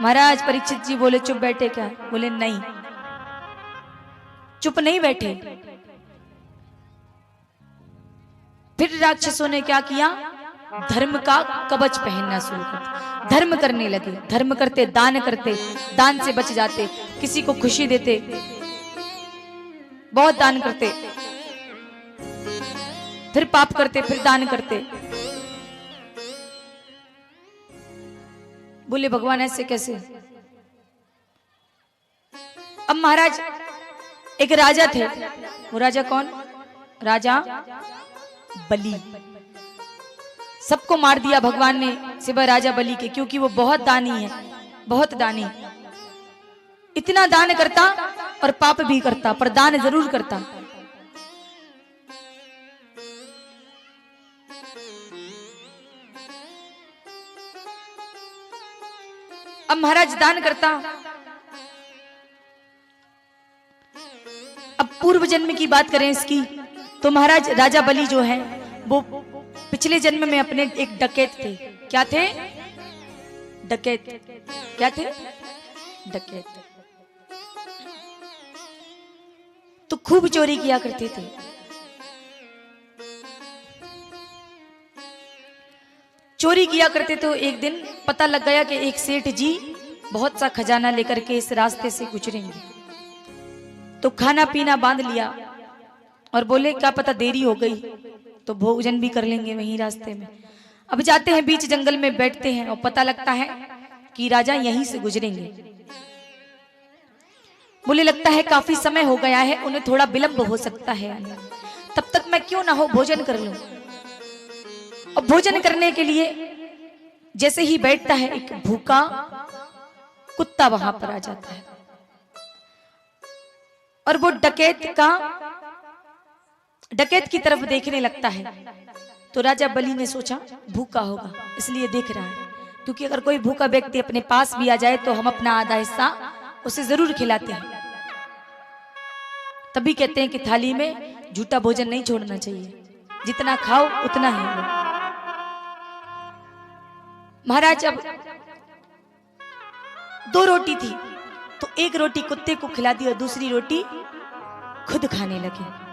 Speaker 1: महाराज परीक्षित जी बोले, चुप बैठे क्या? बोले नहीं, चुप नहीं बैठे। फिर राक्षसों ने क्या किया? धर्म का कवच पहनना शुरू कर दिया, धर्म करने लगे। धर्म करते, दान करते, दान से बच जाते, किसी को खुशी देते, बहुत दान करते, फिर पाप करते, फिर दान करते। बोले भगवान ऐसे कैसे? अब महाराज एक राजा थे, वो राजा कौन? राजा बलि। सबको मार दिया भगवान ने सिवाय राजा बलि के, क्योंकि वो बहुत दानी है, बहुत दानी, इतना दान करता और पाप भी करता, पर दान जरूर करता। अब महाराज दान करता। अब पूर्व जन्म की बात करें इसकी, तो महाराज राजा बलि जो है वो पिछले जन्म में अपने एक डकैत थे। क्या थे? डकैत। क्या थे? डकैत। तो खूब चोरी किया करते थे। चोरी किया करते तो एक दिन पता लग गया कि एक सेठ जी बहुत सा खजाना लेकर के इस रास्ते से गुजरेंगे। तो खाना पीना बांध लिया और बोले क्या पता देरी हो गई तो भोजन भी कर लेंगे वहीं रास्ते में। अब जाते हैं, बीच जंगल में बैठते हैं और पता लगता है कि राजा यहीं से गुजरेंगे। बोले लगता है काफी समय हो गया है, उन्हें थोड़ा विलंब हो सकता है, तब तक मैं क्यों ना हो भोजन कर लूं। और भोजन करने के लिए जैसे ही बैठता है एक भूखा कुत्ता वहां पर आ जाता है और वो डकैत की तरफ देखने लगता है। तो राजा बलि ने सोचा भूखा होगा इसलिए देख रहा है, क्योंकि अगर कोई भूखा व्यक्ति अपने पास भी आ जाए तो हम अपना आधा हिस्सा उसे जरूर खिलाते हैं। तभी कहते हैं कि थाली में झूठा भोजन नहीं छोड़ना चाहिए, जितना खाओ उतना ही लो। महाराज अब 2 रोटी थी तो एक रोटी कुत्ते को खिला दी और दूसरी रोटी खुद खाने लगे।